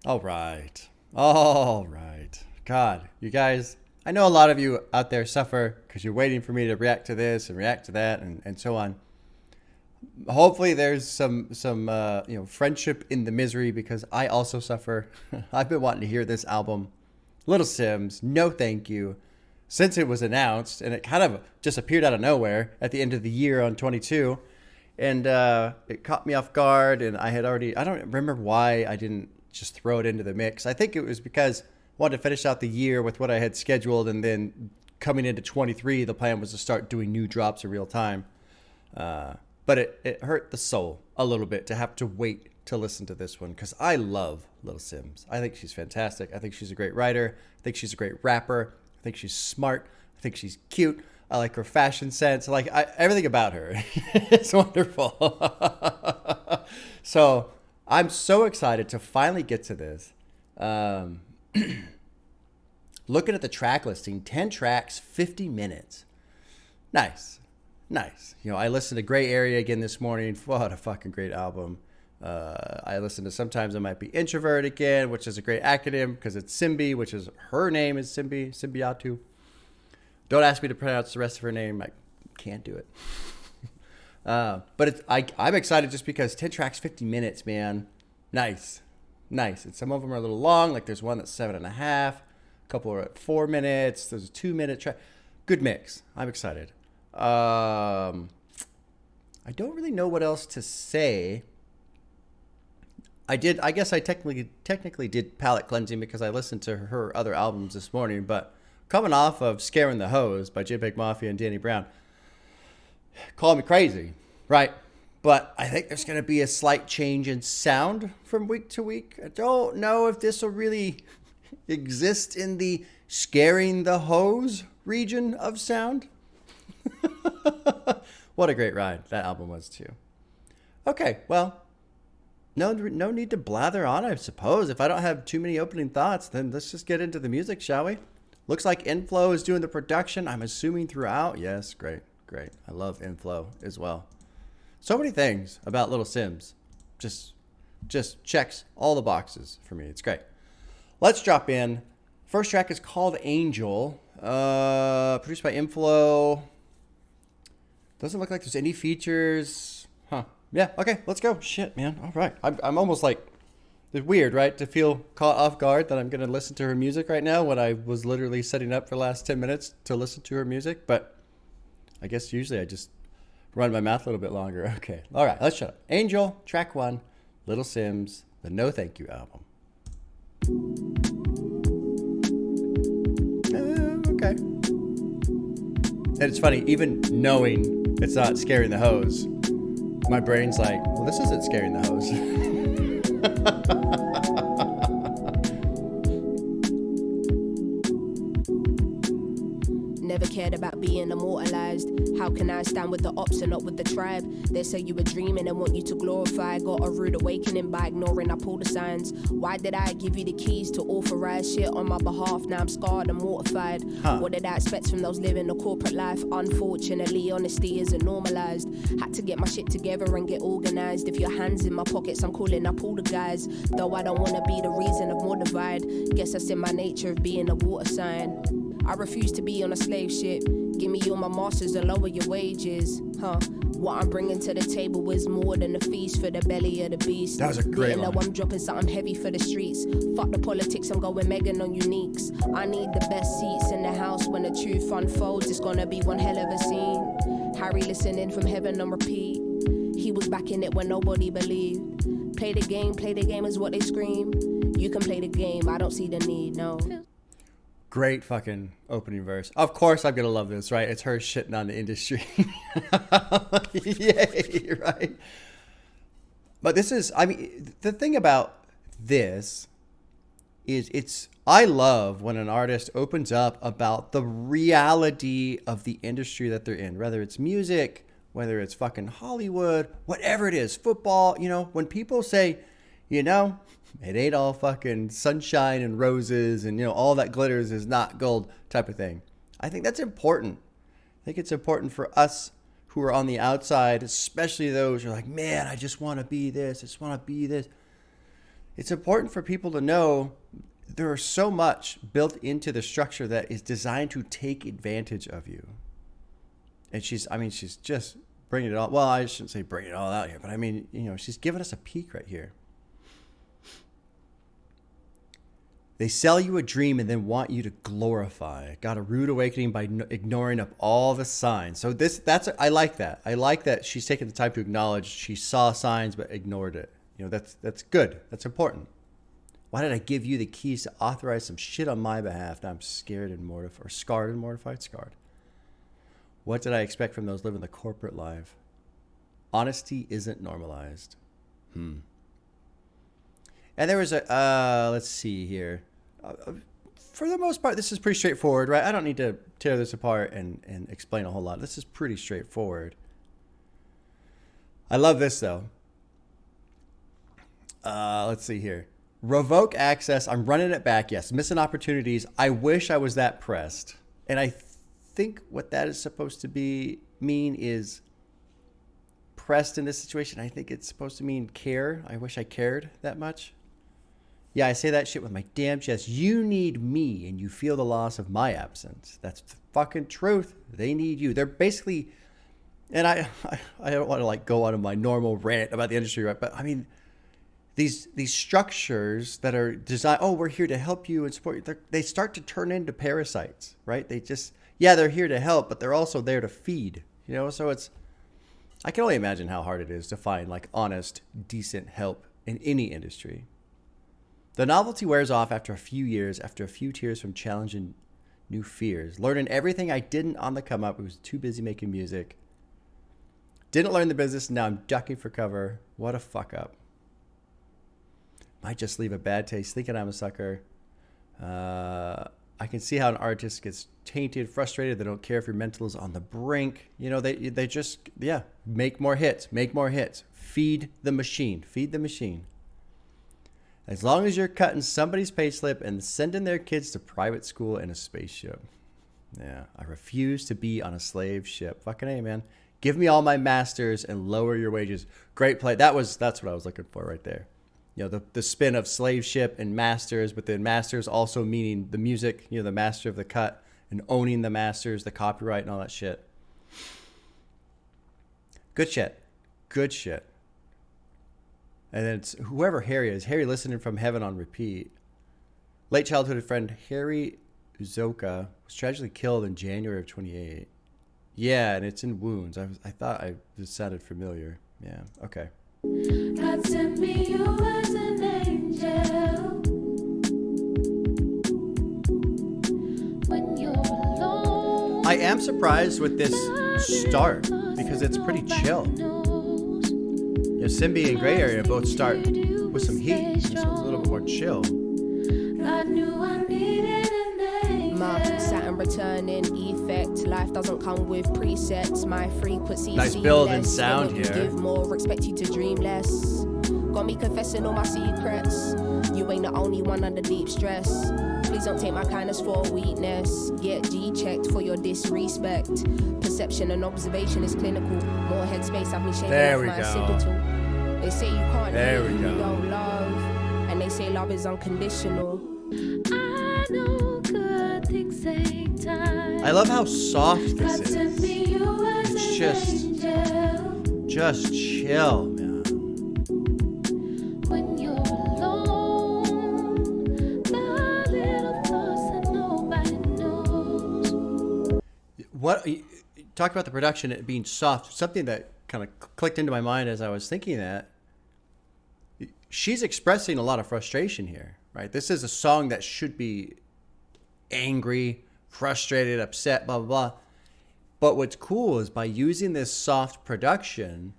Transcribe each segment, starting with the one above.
All right. All right. God, you guys, I know a lot of you out there suffer because you're waiting for me to react to this and react to that and so on. Hopefully there's some friendship in the misery because I also suffer. I've been wanting to hear this album, Little Sims, No Thank You, since it was announced, and it kind of just appeared out of nowhere at the end of the year on 22. And it caught me off guard, and I don't remember why I didn't just throw it into the mix. I think it was because I wanted to finish out the year with what I had scheduled, and then coming into 23, the plan was to start doing new drops in real time. But it hurt the soul a little bit to have to wait to listen to this one, because I love Little Sims. I think she's fantastic. I think she's a great writer. I think she's a great rapper. I think she's smart. I think she's cute. I like her fashion sense. Everything about her. It's wonderful. So I'm so excited to finally get to this. Looking at the track listing, 10 tracks, 50 minutes. Nice. I listened to Gray Area again this morning. What a fucking great album. I listened to Sometimes I Might Be Introvert again, which is a great acronym because it's Simbi, which is her name is Simbiatu. Don't ask me to pronounce the rest of her name. I can't do it. But I'm excited just because 10 tracks, 50 minutes, man. Nice. And some of them are a little long. Like there's one that's 7.5. A couple are at 4 minutes. There's a 2-minute track. Good mix. I'm excited. I don't really know what else to say. I guess I technically did palate cleansing because I listened to her other albums this morning, but coming off of Scaring the Hose by JPEG Mafia and Danny Brown, call me crazy, right? But I think there's going to be a slight change in sound from week to week. I don't know if this will really exist in the Scaring the Hose region of sound. What a great ride that album was too. Okay, well, no need to blather on, I suppose. If I don't have too many opening thoughts, then let's just get into the music, shall we? Looks like Inflow is doing the production, I'm assuming throughout. Yes, great. I love Inflow as well. So many things about Little Sims. Just checks all the boxes for me. It's great. Let's drop in. First track is called Angel. Produced by Inflow. Doesn't look like there's any features. Huh. Yeah, okay, let's go. Shit, man. All right. I'm almost like, it's weird, right? To feel caught off guard that I'm going to listen to her music right now when I was literally setting up for the last 10 minutes to listen to her music. But I guess usually I just run my mouth a little bit longer. Okay. All right, let's shut up. Angel, track 1, Little Sims, the No Thank You album. Okay. And it's funny, even knowing it's not Scaring the Hose, my brain's like, well, this isn't Scaring the Hose. Never cared about being immortalized. How can I stand with the ops and not with the tribe? They say you were dreaming and want you to glorify. Got a rude awakening by ignoring up all the signs. Why did I give you the keys to authorize shit on my behalf? Now I'm scarred and mortified. What did I expect from those living a corporate life? Unfortunately, honesty isn't normalized. Had to get my shit together and get organized. If your hands in my pockets, I'm calling up all the guys. Though I don't wanna be the reason of more divide. Guess that's in my nature of being a water sign. I refuse to be on a slave ship. Give me all my masters and lower your wages. What I'm bringing to the table is more than a feast for the belly of the beast. That was a great line. Know I'm dropping something heavy for the streets. Fuck the politics, I'm going Megan on uniques. I need the best seats in the house. When the truth unfolds, it's gonna be one hell of a scene. Harry listening from heaven on repeat. He was back in it when nobody believed. Play the game is what they scream. You can play the game, I don't see the need, no. Great fucking opening verse. Of course I'm going to love this, right? It's her shitting on the industry. Yay, right? But this is, the thing about this is I love when an artist opens up about the reality of the industry that they're in, whether it's music, whether it's fucking Hollywood, whatever it is, football, when people say, it ain't all fucking sunshine and roses and, all that glitters is not gold type of thing. I think that's important. I think it's important for us who are on the outside, especially those who are like, man, I just want to be this. I just want to be this. it's important for people to know there is so much built into the structure that is designed to take advantage of you. And she's just bringing it all. Well, I shouldn't say bring it all out here, but I mean, she's giving us a peek right here. They sell you a dream and then want you to glorify. Got a rude awakening by ignoring up all the signs. So I like that. I like that she's taking the time to acknowledge she saw signs but ignored it. That's good. That's important. Why did I give you the keys to authorize some shit on my behalf? Now I'm scared and mortified, or scarred and mortified. Scarred. What did I expect from those living the corporate life? Honesty isn't normalized. And there was let's see here. For the most part, this is pretty straightforward, right? I don't need to tear this apart and explain a whole lot. This is pretty straightforward. I love this, though. Let's see here. Revoke access. I'm running it back. Yes. Missing opportunities. I wish I was that pressed. And I think what that is supposed to mean is pressed in this situation. I think it's supposed to mean care. I wish I cared that much. Yeah, I say that shit with my damn chest. You need me and you feel the loss of my absence. That's the fucking truth. They need you. They're basically, and I don't want to go on my normal rant about the industry, right? But I mean, these structures that are designed, we're here to help you and support you, they start to turn into parasites, right? They're here to help, but they're also there to feed, So I can only imagine how hard it is to find honest, decent help in any industry. The novelty wears off after a few years, after a few tears from challenging new fears. Learning everything I didn't on the come up. I was too busy making music. Didn't learn the business, and now I'm ducking for cover. What a fuck up. Might just leave a bad taste thinking I'm a sucker. I can see how an artist gets tainted, frustrated. They don't care if your mental is on the brink. They just, make more hits, Feed the machine. As long as you're cutting somebody's payslip and sending their kids to private school in a spaceship. Yeah, I refuse to be on a slave ship. Fucking A, man. Give me all my masters and lower your wages. Great play. That's what I was looking for right there. The spin of slave ship and masters, but then masters also meaning the music, the master of the cut, and owning the masters, the copyright and all that shit. Good shit. And then it's whoever Harry is. Harry listening from heaven on repeat. Late childhood friend Harry Uzoka was tragically killed in January of 28. Yeah, and it's in wounds. I thought this sounded familiar. Yeah, okay. God sent me you as an angel. When you're alone, I am surprised with this start because it's pretty chill. Simbi and Gray Area both start with some heat. This one's a little bit more chill. God knew I needed an angel. Saturn returning effect. Life doesn't come with presets. My frequency nice build and sound here. Give more, expect you to dream less. Got me confessing all my secrets. You ain't the only one under deep stress. Please don't take my kindness for a weakness. Get G-checked for your disrespect. Perception and observation is clinical. More headspace, I've been shaking there off we my go. occipital. They say you can't there live we if go. you don't love. And they say love is unconditional. I know good things take time. I love how soft this God sent is. me you as It's an angel. just chill, man. When you're alone, the little thoughts that nobody knows. What you talk about the production, it being soft. Something that kind of clicked into my mind as I was thinking that she's expressing a lot of frustration here, right? This is a song that should be angry, frustrated, upset, blah, blah, blah. But what's cool is by using this soft production,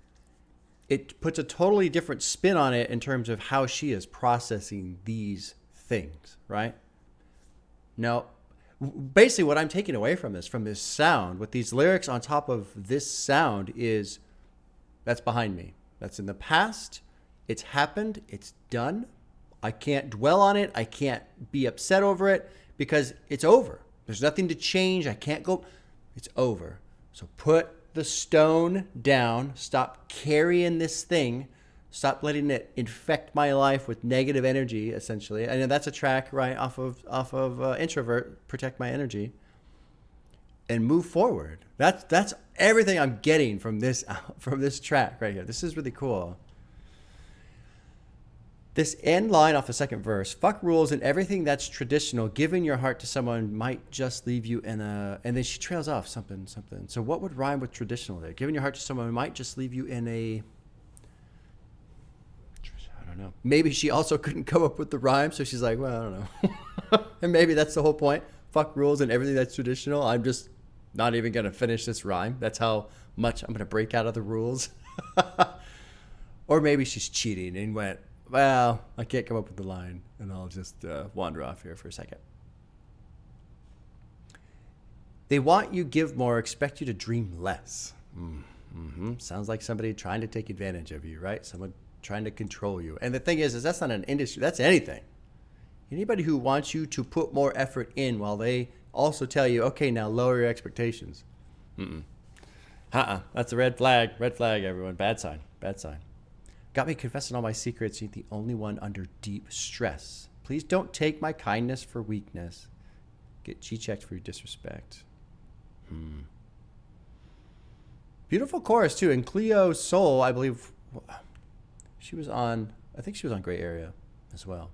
it puts a totally different spin on it in terms of how she is processing these things, right? Now, basically what I'm taking away from this sound, with these lyrics on top of this sound is, that's behind me. That's in the past. It's happened. It's done. I can't dwell on it. I can't be upset over it because it's over. There's nothing to change. I can't go. It's over. So put the stone down. Stop carrying this thing. Stop letting it infect my life with negative energy, essentially. I know that's a track, right, off of Introvert, Protect My Energy. And move forward. That's everything I'm getting from this track right here. This is really cool. This end line off the second verse, fuck rules and everything that's traditional. Giving your heart to someone might just leave you in a... And then she trails off something. So what would rhyme with traditional there? Giving your heart to someone might just leave you in a... I don't know. Maybe she also couldn't come up with the rhyme, so she's like, well, I don't know. And maybe that's the whole point. Fuck rules and everything that's traditional. I'm just not even going to finish this rhyme. That's how much I'm going to break out of the rules. Or maybe she's cheating and went, well, I can't come up with the line, and I'll just wander off here for a second. They want you give more, expect you to dream less. Sounds like somebody trying to take advantage of you, right? Someone trying to control you. And the thing is that's not an industry. That's anything. Anybody who wants you to put more effort in while they also tell you, okay, now lower your expectations. That's a red flag. Red flag, everyone. Bad sign. Got me confessing all my secrets. You're the only one under deep stress. Please don't take my kindness for weakness. Get G-checked for your disrespect. Beautiful chorus, too. And Cleo Soul, I believe, she was on Gray Area as well.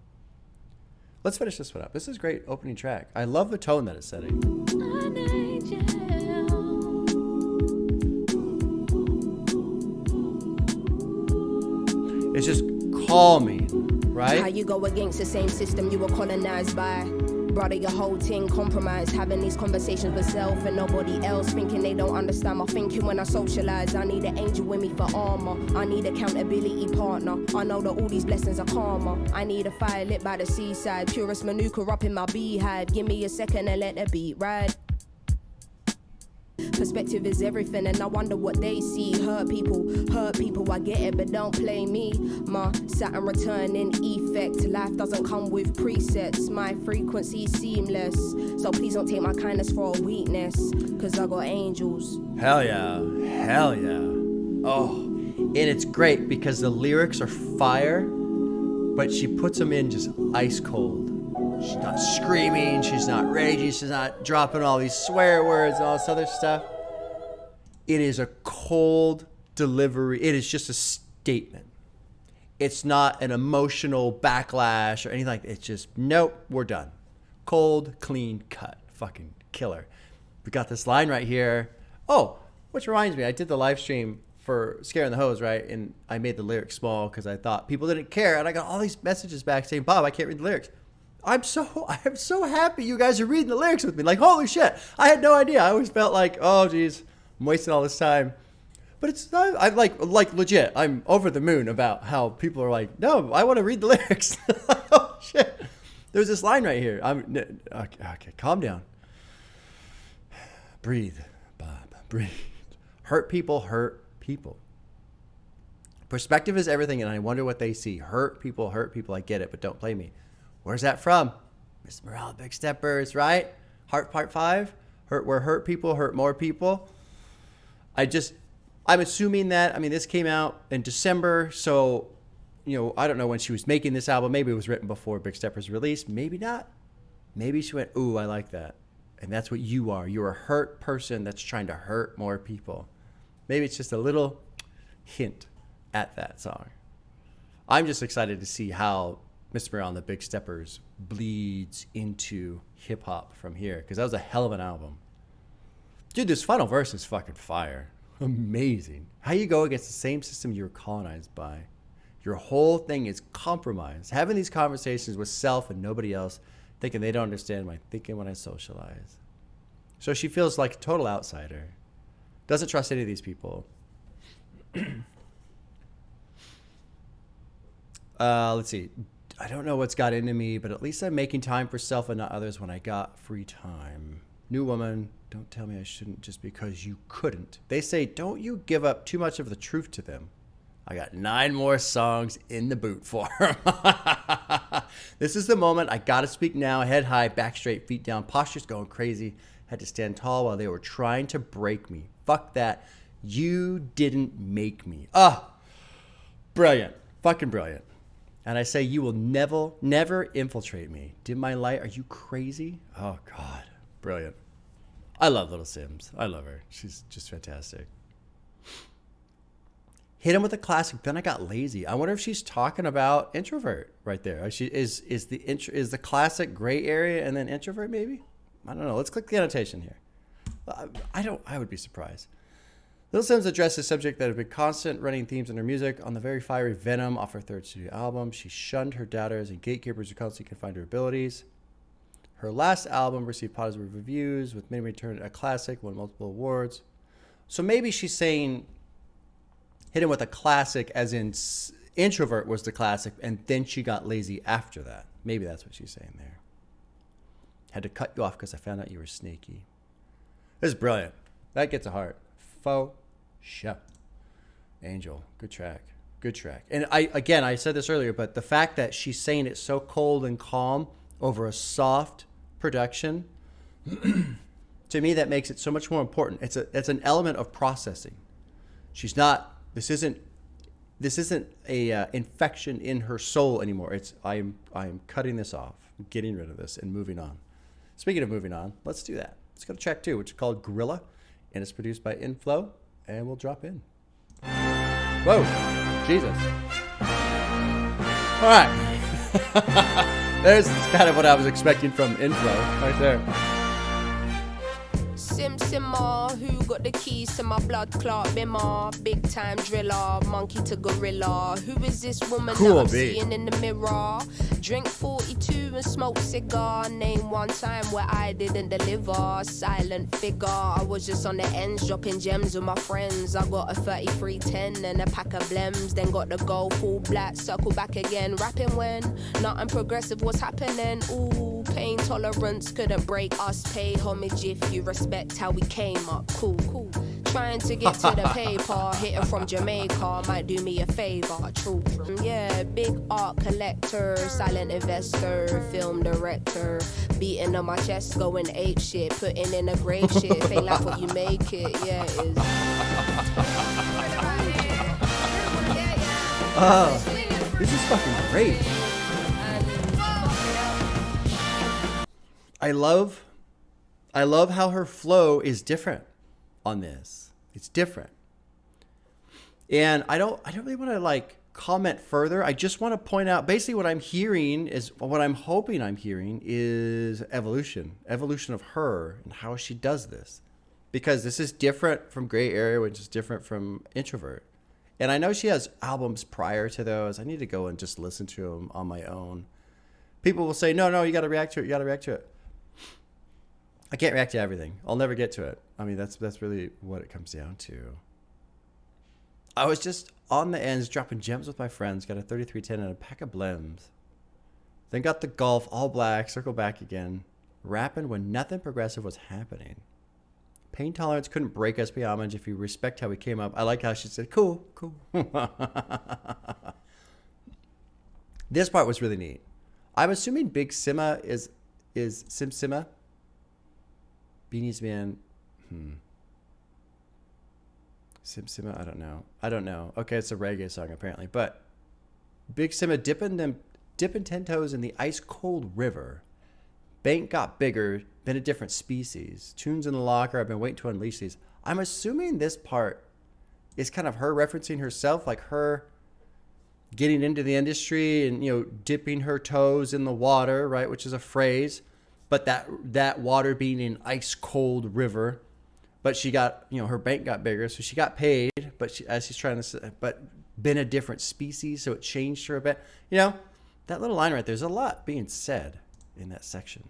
Let's finish this one up. This is a great opening track. I love the tone that it's setting. It's just calming, right? How you go against the same system you were colonized by. Brother, your whole thing compromised. Having these conversations with self and nobody else. Thinking they don't understand my thinking when I socialize. I need an angel with me for armor. I need accountability partner. I know that all these blessings are karma. I need a fire lit by the seaside. Purest manuka up in my beehive. Give me a second and let the beat ride. Perspective is everything, and I wonder what they see. Hurt people, I get it, but don't play me. My Saturn return in effect. Life doesn't come with presets. My frequency's seamless, so please don't take my kindness for a weakness, cause I got angels. Hell yeah. Oh, and it's great because the lyrics are fire, but she puts them in just ice cold. She's not screaming, she's not raging, she's not dropping all these swear words and all this other stuff. It is a cold delivery. It is just a statement. It's not an emotional backlash or anything like that. It's just, nope, we're done. Cold, clean cut. Fucking killer. We got this line right here. Oh, which reminds me, I did the live stream for Scaring the Hose, right? And I made the lyrics small because I thought people didn't care. And I got all these messages back saying, Bob, I can't read the lyrics. I'm so happy you guys are reading the lyrics with me. Like, holy shit. I had no idea. I always felt like, oh, geez, I'm wasting all this time. But it's not, I'm like legit. I'm over the moon about how people are like, no, I want to read the lyrics. Oh, shit. There's this line right here. Okay, calm down. Breathe, Bob, breathe. Hurt people. Perspective is everything, and I wonder what they see. Hurt people. I get it, but don't play me. Where's that from? Miss Morale, Big Steppers, right? Heart Part 5. Where hurt people hurt more people. I'm assuming that, this came out in December, so, I don't know when she was making this album. Maybe it was written before Big Steppers released. Maybe not. Maybe she went, ooh, I like that. And that's what you are. You're a hurt person that's trying to hurt more people. Maybe it's just a little hint at that song. I'm just excited to see how Mr. Morale and the Big Steppers bleeds into hip-hop from here, because that was a hell of an album. Dude, this final verse is fucking fire. Amazing. How you go against the same system you were colonized by. Your whole thing is compromise. Having these conversations with self and nobody else, thinking they don't understand my thinking when I socialize. So she feels like a total outsider. Doesn't trust any of these people. Let's see. I don't know what's got into me, but at least I'm making time for self and not others when I got free time. New woman, don't tell me I shouldn't just because you couldn't. They say, don't you give up too much of the truth to them. I got 9 more songs in the boot for them. This is the moment. I got to speak now. Head high, back straight, feet down. Posture's going crazy. Had to stand tall while they were trying to break me. Fuck that. You didn't make me. Brilliant. Fucking brilliant. And I say, you will never infiltrate me. Dim my light. Are you crazy? Oh, God. Brilliant. I love Little Sims. I love her. She's just fantastic. Hit him with a classic. Then I got lazy. I wonder if she's talking about introvert right there. She is the classic gray area and then introvert maybe? I don't know. Let's click the annotation here. I would be surprised. Little Sims addresses subject that have been constant running themes in her music. On the very fiery Venom off her third studio album, she shunned her doubters and gatekeepers who constantly confined her abilities. Her last album received positive reviews, with many returned a classic, won multiple awards. So maybe she's saying, hit him with a classic, as in introvert was the classic, and then she got lazy after that. Maybe that's what she's saying there. Had to cut you off because I found out you were snaky. This is brilliant. That gets a heart. Faux show. Angel. Good track. Good track. And I said this earlier, but the fact that she's saying it so cold and calm over a soft production, to me, that makes it so much more important. It's an element of processing. She's not, this isn't a infection in her soul anymore. I am cutting this off, getting rid of this and moving on. Speaking of moving on, let's do that. Let's go to track 2, which is called Gorilla, and it's produced by Inflow, and we'll drop in. Whoa, Jesus. All right. There's kind of what I was expecting from Inflow right there. Simmer, who got the keys to my blood clot bimmer? Big time driller, monkey to gorilla. Who is this woman that I'm seeing in the mirror? Drink 42 and smoke cigar. Name one time where I didn't deliver. Silent figure, I was just on the ends dropping gems with my friends. I got a 3310 and a pack of blems. Then got the gold full black, circle back again. Rapping when nothing progressive was happening. Ooh, pain tolerance couldn't break us. Pay homage if you respect how we came up. Cool. Trying to get to the paper, hitting from Jamaica might do me a favor. True. Yeah, big art collector, silent investor, film director, beating on my chest, going ape shit, putting in a grave shit. Ain't like what you make it. Yeah, it is. Oh, this is fucking great. I love how her flow is different on this. It's different. And I don't really want to like comment further. I just want to point out basically what I'm hearing is what I'm hoping I'm hearing is evolution of her and how she does this. Because this is different from Gray Area, which is different from Introvert. And I know she has albums prior to those. I need to go and just listen to them on my own. People will say, no, you got to react to it. You got to react to it. I can't react to everything. I'll never get to it. I mean, that's really what it comes down to. I was just on the ends dropping gems with my friends. Got a 3310 and a pack of blems. Then got the golf all black. Circle back again. Rapping when nothing progressive was happening. Pain tolerance couldn't break us beyond homage if you respect how we came up. I like how she said, cool. This part was really neat. I'm assuming Big Simma is Simma. Beanie's Man. Simma, I don't know. Okay, it's a reggae song apparently. But Big Simma dipping 10 toes in the ice cold river. Bank got bigger, been a different species. Tunes in the locker, I've been waiting to unleash these. I'm assuming this part is kind of her referencing herself, like her getting into the industry and, dipping her toes in the water, right? Which is a phrase. But that water being an ice cold river, but she got, her bank got bigger, so she got paid. But she's trying to say, but been a different species, so it changed her a bit. That little line right there, there's a lot being said in that section.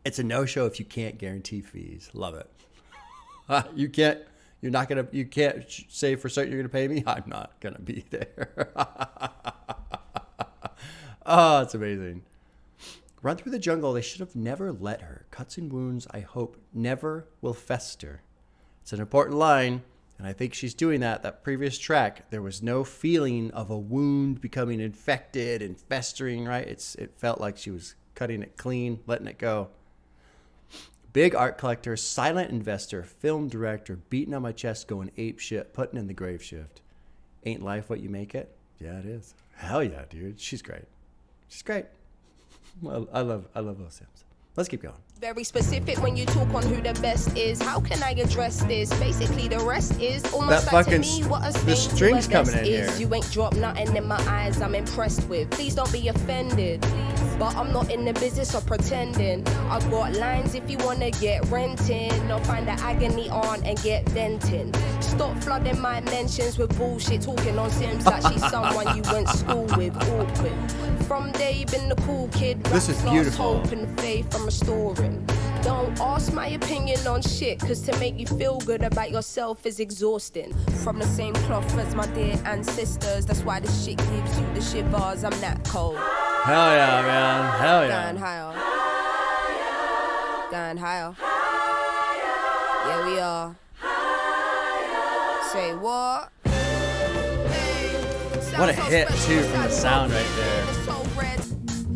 It's a no-show if you can't guarantee fees. Love it. You can't say for certain you're gonna pay me. I'm not gonna be there. Oh, it's amazing. Run through the jungle, they should have never let her. Cuts and wounds, I hope, never will fester. It's an important line, and I think she's doing that. That previous track, there was no feeling of a wound becoming infected and festering, right? It felt like she was cutting it clean, letting it go. Big art collector, silent investor, film director, beating on my chest, going ape shit, putting in the grave shift. Ain't life what you make it? Yeah, it is. Hell yeah, dude. She's great. She's great. Well, I love Lil Sims. Let's keep going. Very specific when you talk on who the best is. How can I address this? Basically, the rest is almost That like to fucking me what a the sting strings to a coming vest in is. here. You ain't dropped nothing in my eyes I'm impressed with. Please don't be offended. But I'm not in the business of pretending. I got lines if you wanna get renting or find the agony on and get venting. Stop flooding my mentions with bullshit, talking on Sims like she's someone you went school with. Awkward. From day you been the cool kid. This is Rap beautiful. lost hope and faith I'm restoring. Don't ask my opinion on shit, cause to make you feel good about yourself is exhausting. From the same cloth as my dear ancestors, that's why this shit gives you the shivers, I'm that cold. Hell yeah, man. Hell Going yeah. higher. Going higher. Yeah, we are. Say what? What a hit, too, from the sound right there.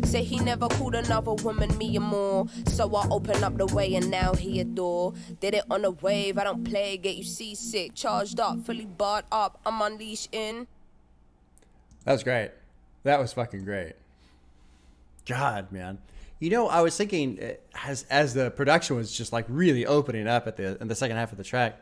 Say he never called another woman me and more. So I open up the way and now he adore. Did it on a wave, I don't play, get you seasick. Charged up, fully barred up, I'm unleashed in. That was great. That was fucking great. God, man. You know, I was thinking as the production was just like really opening up in the second half of the track.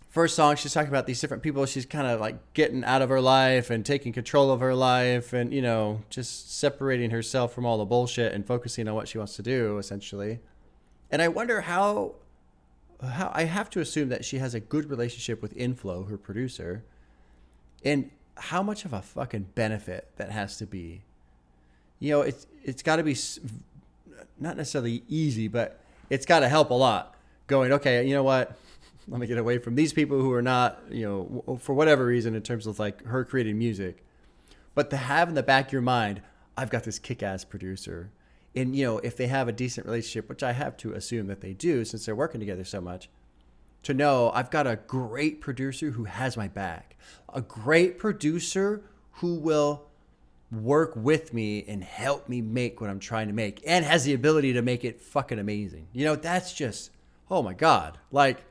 First song, she's talking about these different people she's kind of like getting out of her life and taking control of her life and, you know, just separating herself from all the bullshit and focusing on what she wants to do, essentially. And I wonder how I have to assume that she has a good relationship with Inflow, her producer, and how much of a fucking benefit that has to be. You know, it's got to be not necessarily easy, but it's got to help a lot. Going, okay, you know what? Let me get away from these people who are not, you know, for whatever reason in terms of like her creating music. But to have in the back of your mind, I've got this kick-ass producer. And, you know, if they have a decent relationship, which I have to assume that they do since they're working together so much, to know I've got a great producer who has my back. A great producer who will work with me and help me make what I'm trying to make and has the ability to make it fucking amazing. You know, that's just, oh my God. Like,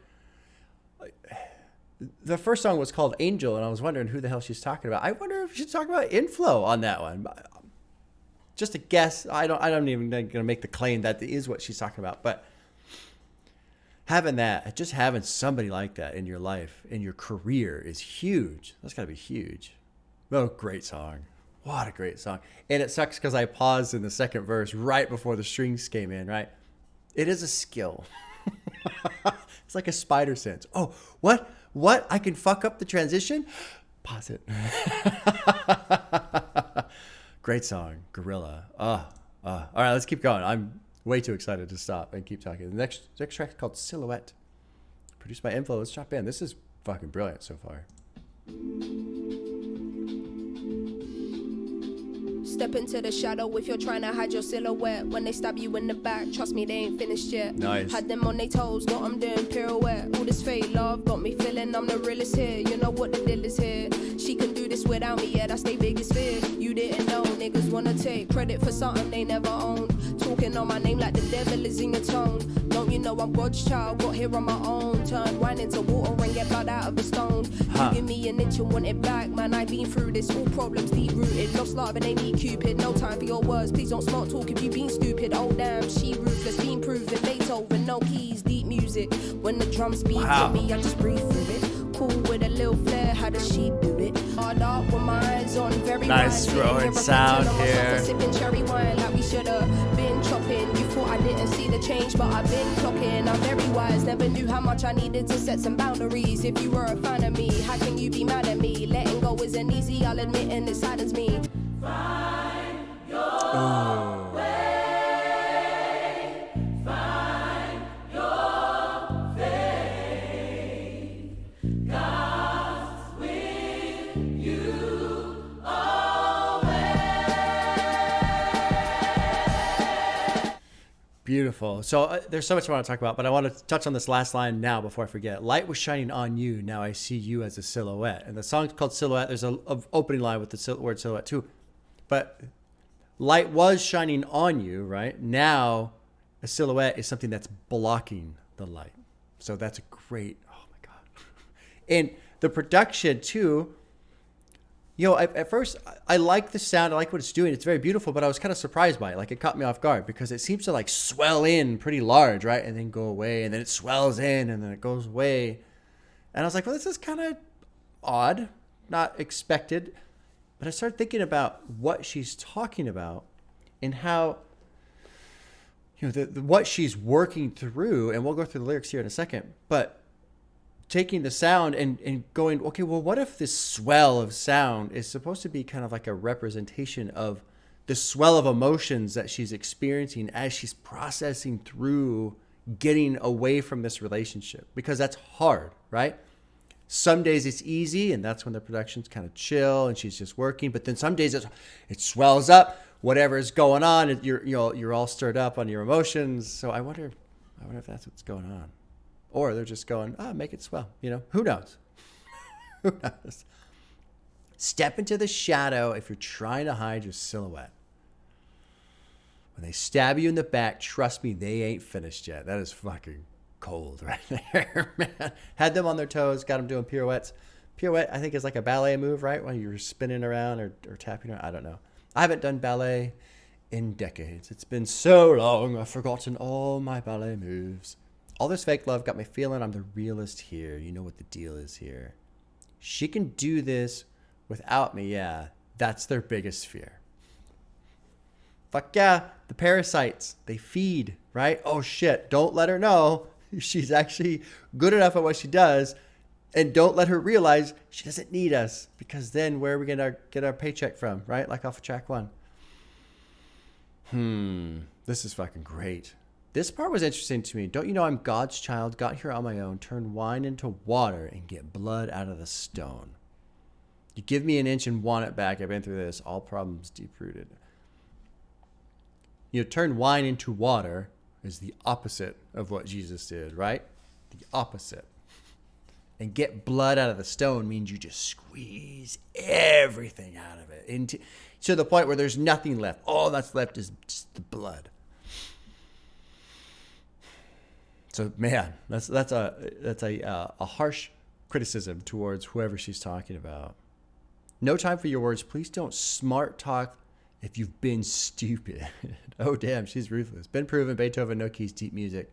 the first song was called Angel, and I was wondering who the hell she's talking about. I wonder if she's talking about Inflow on that one. Just a guess. I don't even going to make the claim that is what she's talking about. But having that, just having somebody like that in your life, in your career, is huge. That's got to be huge. Oh, great song. What a great song. And it sucks because I paused in the second verse right before the strings came in, right? It is a skill. It's like a spider sense. Oh, what? What? I can fuck up the transition? Pause it. Great song. Gorilla. All right, let's keep going. I'm way too excited to stop and keep talking. The next track is called Silhouette. Produced by Inflow. Let's drop in. This is fucking brilliant so far. Step into the shadow if you're trying to hide your silhouette. When they stab you in the back, trust me, they ain't finished yet. Nice. Had them on their toes, got them doing pirouette. All this fake love got me feeling I'm the realest here. You know what the deal is here. She can do this without me, yeah, that's their biggest fear. You didn't know, niggas wanna take credit for something they never owned. Talking on my name like the devil is in your tone. Don't you know I'm God's child, got here on my own. Turn wine into water and get blood out of the stone. You give me an inch and want it back, man, I've been through this. All problems deep rooted, lost love and they need Cupid. No time for your words, please don't smart talk if you been stupid. Oh damn, she ruthless, been proven. Beethoven, no keys, deep music. When the drums beat with me, I just breathe through it. Cool with a little flair, how does she do it? Hard up with my eyes on, very nice growing sound here. Sipping cherry wine like we should've been chopping. You thought I didn't see the change, but I've been clocking. I'm very wise, never knew how much I needed to set some boundaries. If you were a fan of me, how can you be mad at me? Letting go isn't easy, I'll admit, and it saddens me. Find your way, find your faith. God's with you always. Beautiful. So there's so much I want to talk about, but I want to touch on this last line now before I forget. Light was shining on you. Now I see you as a silhouette. And the song's called Silhouette. There's a opening line with the word silhouette too. But light was shining on you, right? Now a silhouette is something that's blocking the light. So that's a great, oh my God. And the production too. You know, at first, I like the sound. I like what it's doing. It's very beautiful, but I was kind of surprised by it. Like, it caught me off guard because it seems to, like, swell in pretty large, right? And then go away. And then it swells in and then it goes away. And I was like, well, this is kind of odd, not expected. But I started thinking about what she's talking about and how, you know, what she's working through. And we'll go through the lyrics here in a second. But taking the sound and going, okay, well, what if this swell of sound is supposed to be kind of like a representation of the swell of emotions that she's experiencing as she's processing through getting away from this relationship? Because that's hard, right? Some days it's easy, and that's when the production's kind of chill and she's just working. But then some days it swells up, whatever is going on, you're all stirred up on your emotions. So I wonder if that's what's going on. Or they're just going, make it swell. You know, who knows? Who knows? Step into the shadow if you're trying to hide your silhouette. When they stab you in the back, trust me, they ain't finished yet. That is fucking cold right there, man. Had them on their toes, got them doing pirouettes. Pirouette, I think, is like a ballet move, right? When you're spinning around or tapping around. I don't know. I haven't done ballet in decades. It's been so long, I've forgotten all my ballet moves. All this fake love got me feeling I'm the realest here. You know what the deal is here. She can do this without me, yeah. That's their biggest fear. Fuck yeah, the parasites, they feed, right? Oh shit, don't let her know she's actually good enough at what she does, and don't let her realize she doesn't need us, because then where are we gonna get our paycheck from, right? Like off of track 1. This is fucking great. This part was interesting to me. Don't you know I'm God's child, got here on my own, turned wine into water and get blood out of the stone. You give me an inch and want it back. I've been through this. All problems deep-rooted. You know, turn wine into water is the opposite of what Jesus did, right? The opposite. And get blood out of the stone means you just squeeze everything out of it to the point where there's nothing left. All that's left is just the blood. So man, that's a harsh criticism towards whoever she's talking about. No time for your words. Please don't smart talk if you've been stupid. Oh damn, she's ruthless. Been proven. Beethoven, no keys, deep music.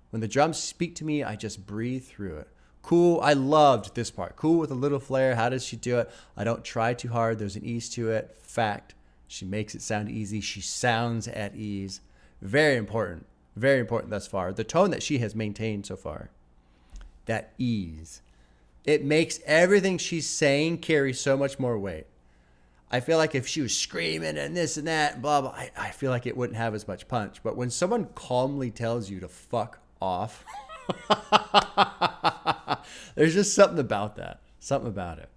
When the drums speak to me, I just breathe through it. Cool. I loved this part. Cool with a little flair. How does she do it? I don't try too hard. There's an ease to it. Fact. She makes it sound easy. She sounds at ease. Very important. Very important thus far. The tone that she has maintained so far. That ease. It makes everything she's saying carry so much more weight. I feel like if she was screaming and this and that, and blah, blah, I feel like it wouldn't have as much punch. But when someone calmly tells you to fuck off, there's just something about that. Something about it.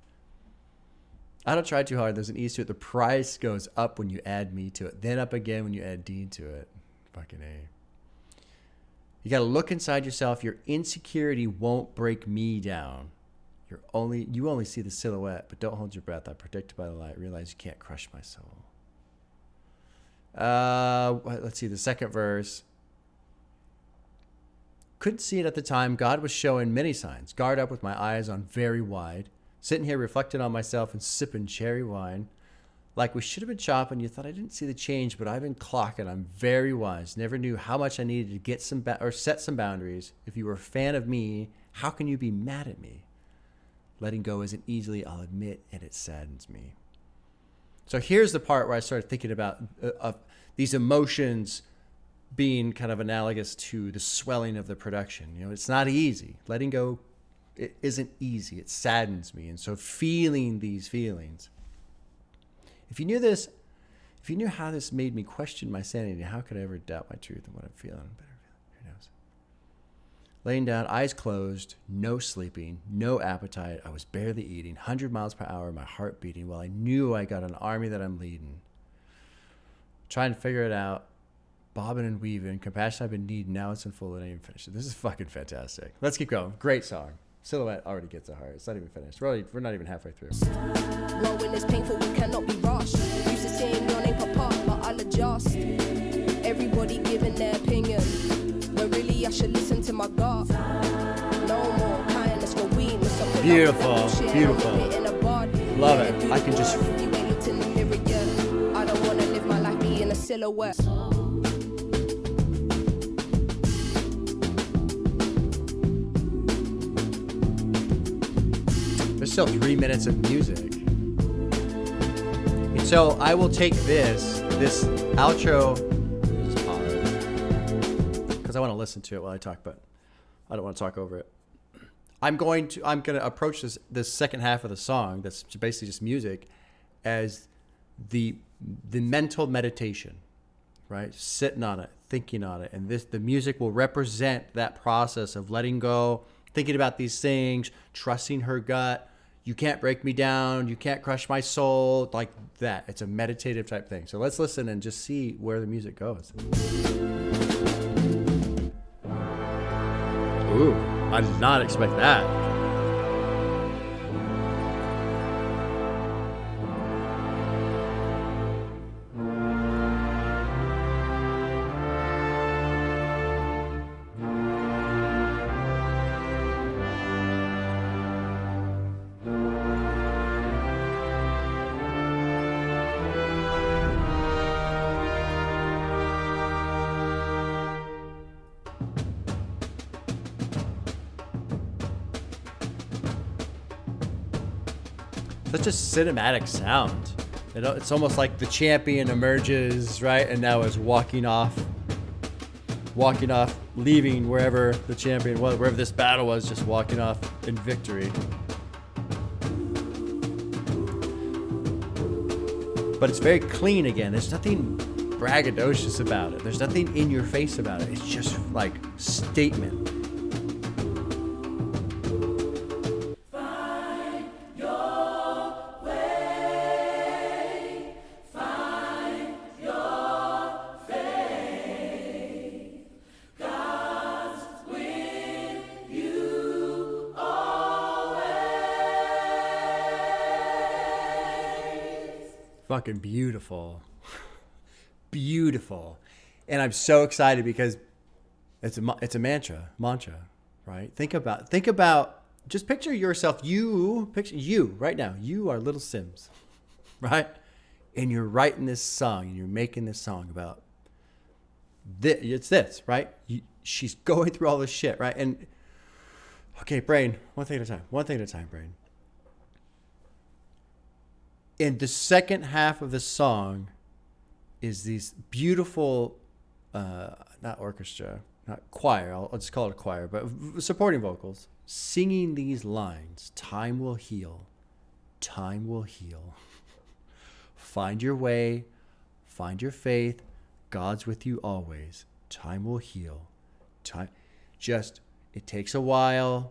I don't try too hard. There's an ease to it. The price goes up when you add me to it. Then up again when you add D to it. Fucking A. You got to look inside yourself. Your insecurity won't break me down. You only see the silhouette, but don't hold your breath. I'm predicted by the light. Realize you can't crush my soul. Let's see the second verse. Couldn't see it at the time. God was showing many signs. Guard up with my eyes on very wide. Sitting here reflecting on myself and sipping cherry wine. Like we should have been chopping. You thought I didn't see the change, but I've been clocking. I'm very wise. Never knew how much I needed to get set some boundaries. If you were a fan of me, how can you be mad at me? Letting go isn't easily, I'll admit, and it saddens me. So here's the part where I started thinking about these emotions being kind of analogous to the swelling of the production. You know, it's not easy. Letting go, it isn't easy. It saddens me. And so feeling these feelings. If you knew this, if you knew how this made me question my sanity, how could I ever doubt my truth and what I'm feeling? Who knows? Laying down, eyes closed, no sleeping, no appetite. I was barely eating, 100 miles per hour, my heart beating, while I knew I got an army that I'm leading. Trying to figure it out, bobbing and weaving, compassion I've been needing, now it's in full, and I ain't even finished. This is fucking fantastic. Let's keep going. Great song. Silhouette already gets a heart. It's not even finished. We're not even halfway through. Growing is painful, we cannot be rushed. Used to saying your name pop up, but I'll adjust. Everybody giving their opinion, but really I should listen to my gut. No more kindness for weakness. Beautiful, beautiful. Love it. I can just. You ain't looked in the mirror yet. I don't wanna live my life being a silhouette. There's still 3 minutes of music. And so I will take this outro, because I want to listen to it while I talk, but I don't want to talk over it. I'm going to approach this second half of the song, that's basically just music, as the mental meditation, right? Sitting on it, thinking on it, and the music will represent that process of letting go, thinking about these things, trusting her gut. You can't break me down. You can't crush my soul. Like that. It's a meditative type thing. So let's listen and just see where the music goes. Ooh, I did not expect that. Such a cinematic sound. It's almost like the champion emerges, right? And now is walking off, leaving wherever the champion was, wherever this battle was, just walking off in victory. But it's very clean again. There's nothing braggadocious about it. There's nothing in your face about it. It's just like statement. Fucking beautiful. Beautiful. And I'm so excited because it's a mantra, right? Think about just picture yourself, picture you right now. You are little Sims, right? And you're writing this song and you're making this song about this, right? She's going through all this shit, right? And okay, brain, one thing at a time, brain. And the second half of the song is these beautiful, not orchestra, not choir, I'll just call it a choir, but supporting vocals, singing these lines. Time will heal. Time will heal. Find your way. Find your faith. God's with you always. Time will heal. It takes a while.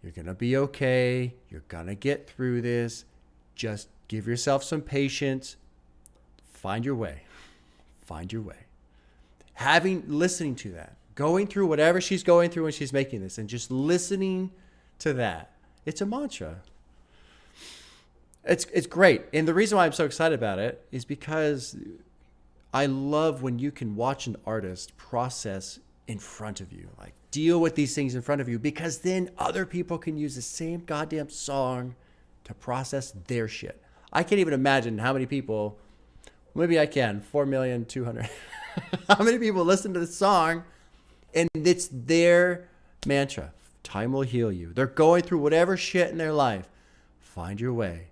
You're going to be okay. You're going to get through this. Just give yourself some patience. Find your way. Find your way. Listening to that, going through whatever she's going through when she's making this, and just listening to that, it's a mantra. It's great. And the reason why I'm so excited about it is because I love when you can watch an artist process in front of you, like deal with these things in front of you, because then other people can use the same goddamn song to process their shit. I can't even imagine how many people, maybe I can, 4,200,000. How many people listen to this song and it's their mantra. Time will heal you. They're going through whatever shit in their life. Find your way.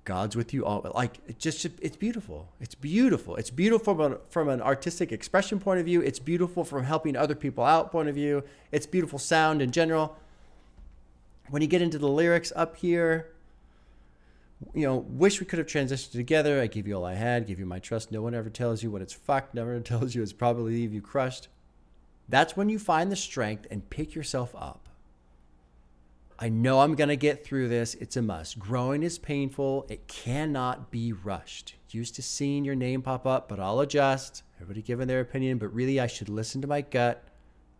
God's with you all. Like, it's beautiful. It's beautiful. It's beautiful from an artistic expression point of view. It's beautiful from helping other people out point of view. It's beautiful sound in general. When you get into the lyrics up here, wish we could have transitioned together. I give you all I had, give you my trust. No one ever tells you when it's fucked. Never tells you it's probably leave you crushed. That's when you find the strength and pick yourself up. I know I'm going to get through this. It's a must. Growing is painful. It cannot be rushed. Used to seeing your name pop up, but I'll adjust. Everybody giving their opinion, but really I should listen to my gut.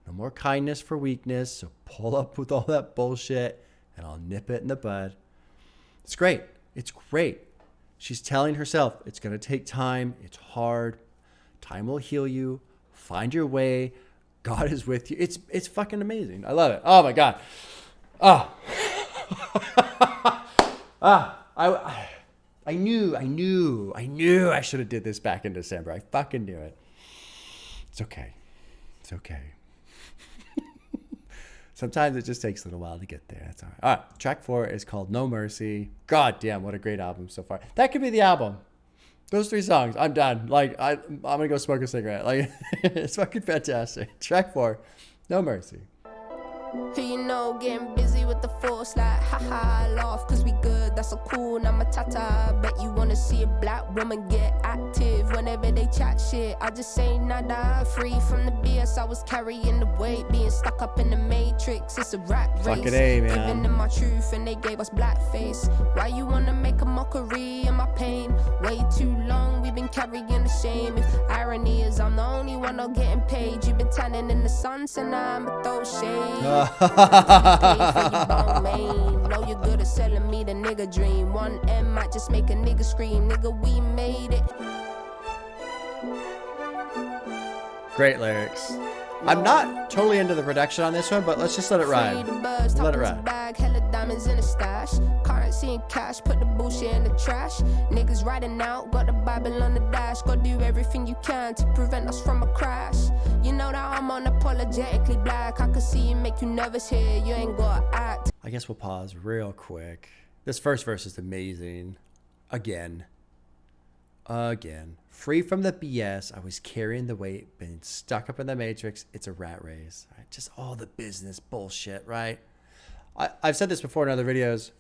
No more kindness for weakness. So pull up with all that bullshit and I'll nip it in the bud. It's great. It's great. She's telling herself it's going to take time. It's hard. Time will heal you. Find your way. God is with you. It's fucking amazing. I love it. Oh my God. Oh, I knew I should have did this back in December. I fucking knew it. It's okay. It's okay. Sometimes it just takes a little while to get there. That's all right. All right. Track 4 is called No Mercy. God damn, what a great album so far. That could be the album. Those 3 songs. I'm done. Like, I'm going to go smoke a cigarette. Like, it's fucking fantastic. Track 4, No Mercy. Who you know getting busy with the force like haha laugh cause we good, that's so cool, now my tata. Bet you wanna see a black woman get active whenever they chat shit. I just say nada, free from the BS. I was carrying the weight, being stuck up in the matrix. It's a rat race. Fucking A, man. Giving them my truth and they gave us blackface. Why you wanna make a mockery of my pain? Way too long we've been carrying the shame. If irony is I'm the only one not getting paid, you've been tanning in the sun, so now I'ma throw shade. Know you're good at selling me the nigga dream. 1M might just make a nigga scream. Nigga, we made it. Great lyrics. I'm not totally into the production on this one, but let's just let it ride. Let it ride. Bag, hella diamonds in a stash. Currency and cash, put the bullshit in the trash. Niggas riding out, got the Bible on the dash. Go do everything you can to prevent us from a crash. You know that I'm unapologetically black. I can see you make you nervous here, you ain't gotta act. I guess we'll pause real quick. This first verse is amazing. Again. Free from the BS, I was carrying the weight, been stuck up in the matrix, it's a rat race. Right? Just all the business bullshit, right? I've said this before in other videos.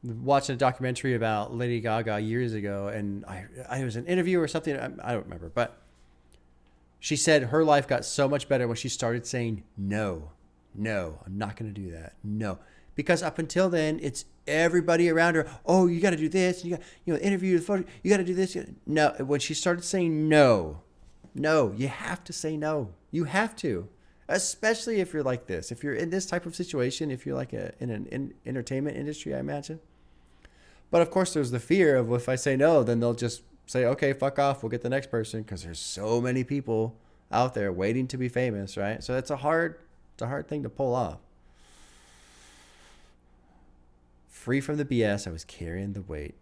Watching a documentary about Lady Gaga years ago, and I was an interview or something, I don't remember, but she said her life got so much better when she started saying no, I'm not going to do that, no. Because up until then, it's everybody around her. Oh, you got to do this. You got, interview the photo. You got to do this. No. When she started saying no, you have to say no. You have to, especially if you're like this. If you're in this type of situation, if you're like in an entertainment industry, I imagine. But of course, there's the fear of if I say no, then they'll just say, okay, fuck off. We'll get the next person because there's so many people out there waiting to be famous, right? So it's a hard thing to pull off. Free from the BS, I was carrying the weight.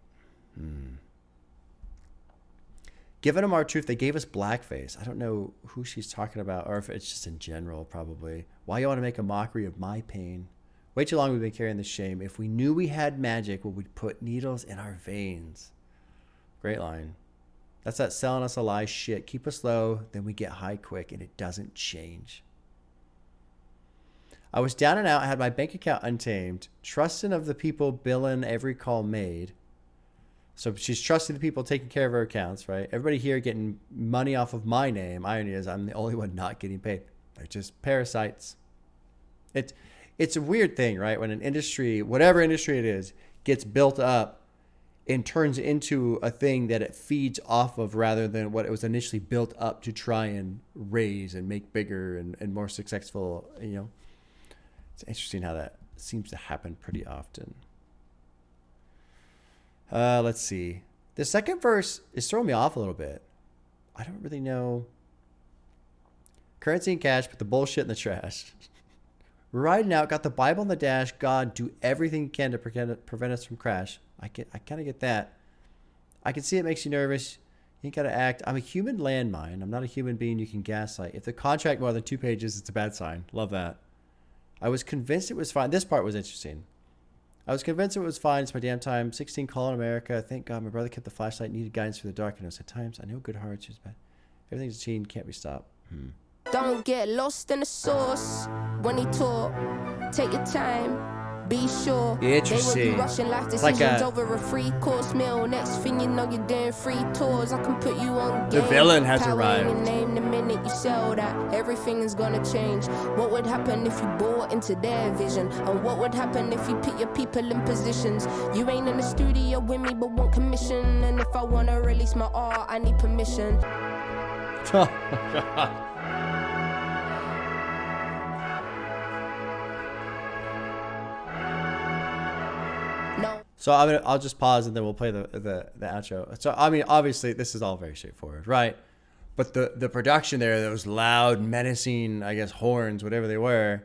Giving them our truth, they gave us blackface. I don't know who she's talking about, or if it's just in general, probably. Why you want to make a mockery of my pain? Way too long we've been carrying this shame. If we knew we had magic, well, we'd put needles in our veins. Great line. That's that selling us a lie shit. Keep us low, then we get high quick, and it doesn't change. I was down and out, had my bank account untamed, trusting of the people billing every call made. So she's trusting the people taking care of her accounts, right? Everybody here getting money off of my name. Irony is I'm the only one not getting paid. They're just parasites. It's a weird thing, right? When an industry, whatever industry it is, gets built up and turns into a thing that it feeds off of rather than what it was initially built up to try and raise and make bigger and more successful, It's interesting how that seems to happen pretty often. Let's see. The second verse is throwing me off a little bit. I don't really know. Currency and cash, put the bullshit in the trash. We're riding out, got the Bible in the dash. God, do everything you can to prevent us from crash. I kind of get that. I can see it makes you nervous. You ain't got to act. I'm a human landmine. I'm not a human being you can gaslight. If the contract more than 2 pages, it's a bad sign. Love that. I was convinced it was fine. This part was interesting. I was convinced it was fine. It's my damn time. 16 calling America. Thank God my brother kept the flashlight. Needed guidance through the darkness. At times, I know good hearts. Bad. Everything's a chain. Can't be stopped. Don't get lost in the sauce when he talk. Take your time. Be sure. Interesting. They will be rushing life decisions over a 3-course meal. Next thing you know, you're doing free tours. I can put you on game. The villain has Power arrived. in your name the minute you sell that. Everything is gonna change. What would happen if you bought into their vision? And what would happen if you put your people in positions? You ain't in the studio with me, but want commission. And if I wanna release my art, I need permission. Oh my God. So I'll just pause and then we'll play the outro. So I mean, obviously this is all very straightforward, right? But the production there, those loud, menacing, I guess horns, whatever they were,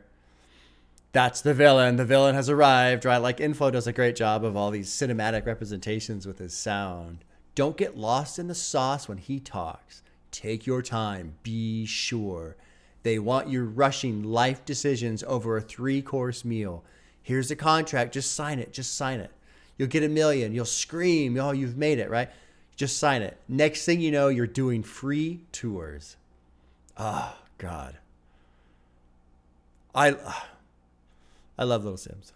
That's the villain. The villain has arrived, right? Like Info does a great job of all these cinematic representations with his sound. Don't get lost in the sauce when he talks. Take your time. Be sure. They want you rushing life decisions over a 3-course meal. Here's the contract. Just sign it. Just sign it. You'll get $1 million. You'll scream. Oh, you've made it, right? Just sign it. Next thing you know, you're doing free tours. Oh, God. I love Little Sims.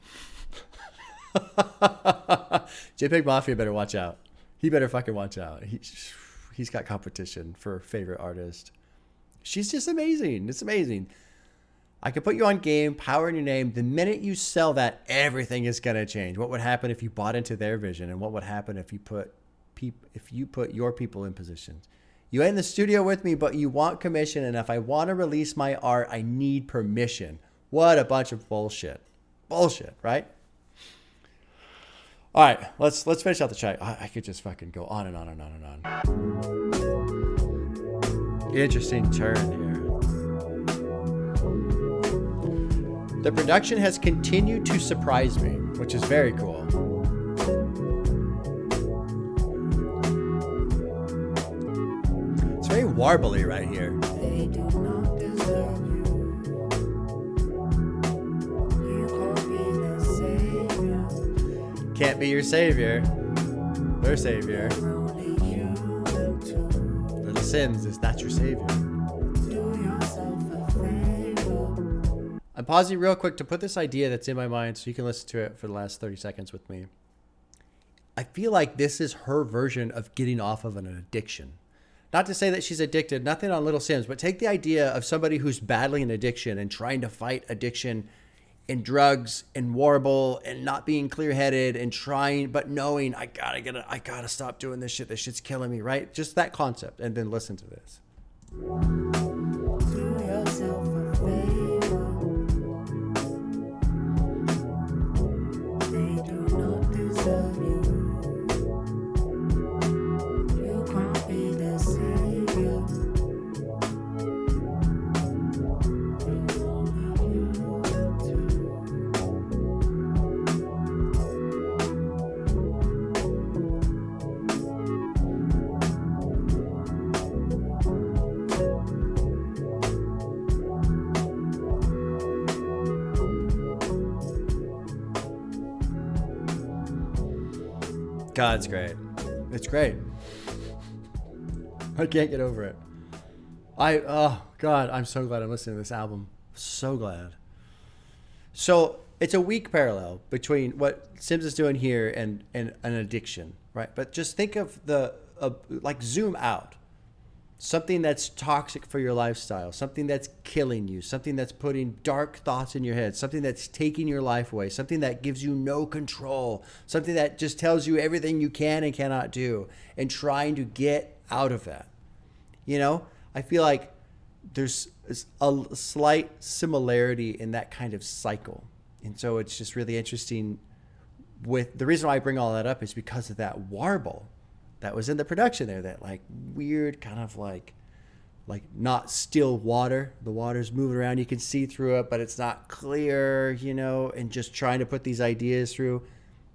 JPEG Mafia better watch out. He better fucking watch out. He's got competition for favorite artist. She's just amazing. It's amazing. I could put you on game, power in your name. The minute you sell that, everything is going to change. What would happen if you bought into their vision? And what would happen if you put your people in positions? You ain't in the studio with me, but you want commission. And if I want to release my art, I need permission. What a bunch of bullshit. Bullshit, right? All right, let's finish out the chat. I could just fucking go on and on and on and on. Interesting turn here. The production has continued to surprise me, which is very cool. It's very warbly right here. They do not deserve you. You can't be the savior. Can't be your savior. Their savior. Only human too. Little Sims is not your savior. Do yourself a favor. I'm pausing real quick to put this idea that's in my mind so you can listen to it for the last 30 seconds with me. I feel like this is her version of getting off of an addiction. Not to say that she's addicted, nothing on Little Sims, but take the idea of somebody who's battling an addiction and trying to fight addiction in drugs and warble and not being clear-headed and trying, but knowing I gotta stop doing this shit. This shit's killing me, right? Just that concept. And then listen to this. Do yourself a favor. They do not deserve you. You can't be the savior. God, it's great. It's great. I can't get over it. Oh God, I'm so glad I'm listening to this album. So glad. So it's a weak parallel between what Sims is doing here and an addiction, right? But just think of like zoom out. Something that's toxic for your lifestyle, something that's killing you, something that's putting dark thoughts in your head, something that's taking your life away, something that gives you no control, something that just tells you everything you can and cannot do, and trying to get out of that. You know, I feel like there's a slight similarity in that kind of cycle. And so it's just really interesting. With the reason why I bring all that up is because of that warble that was in the production there, that like weird kind of like not still water. The water's moving around. You can see through it, but it's not clear, you know, and just trying to put these ideas through.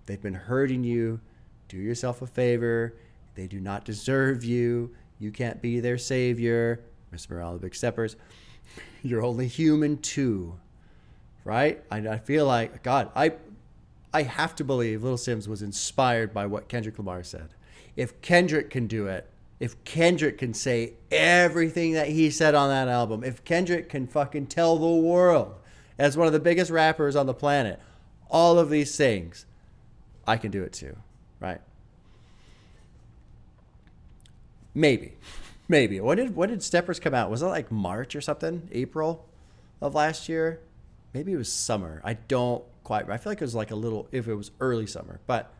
They've been hurting you. Do yourself a favor. They do not deserve you. You can't be their savior. Miss Morale, the Big Steppers. You're only human too, right? I feel like, God, I have to believe Little Sims was inspired by what Kendrick Lamar said. If Kendrick can do it, if Kendrick can say everything that he said on that album, if Kendrick can fucking tell the world as one of the biggest rappers on the planet, all of these things, I can do it too, right? Maybe. When did Steppers come out? Was it like March or something? April of last year? Maybe it was summer. I don't quite. I feel like it was like if it was early summer, but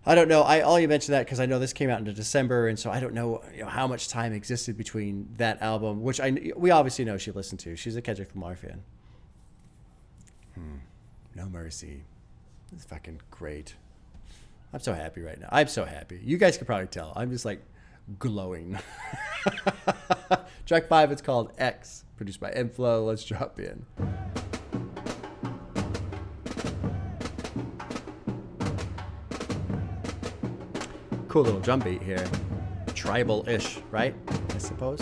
I don't know. I only mentioned that because I know this came out into December, and so I don't know, how much time existed between that album, which we obviously know she listened to. She's a Kendrick Lamar fan. No Mercy. It's fucking great. I'm so happy right now. I'm so happy. You guys can probably tell. I'm just like glowing. Track 5, it's called X, produced by M-Flow. Let's drop in. Cool little drum beat here. Tribal-ish, right? I suppose.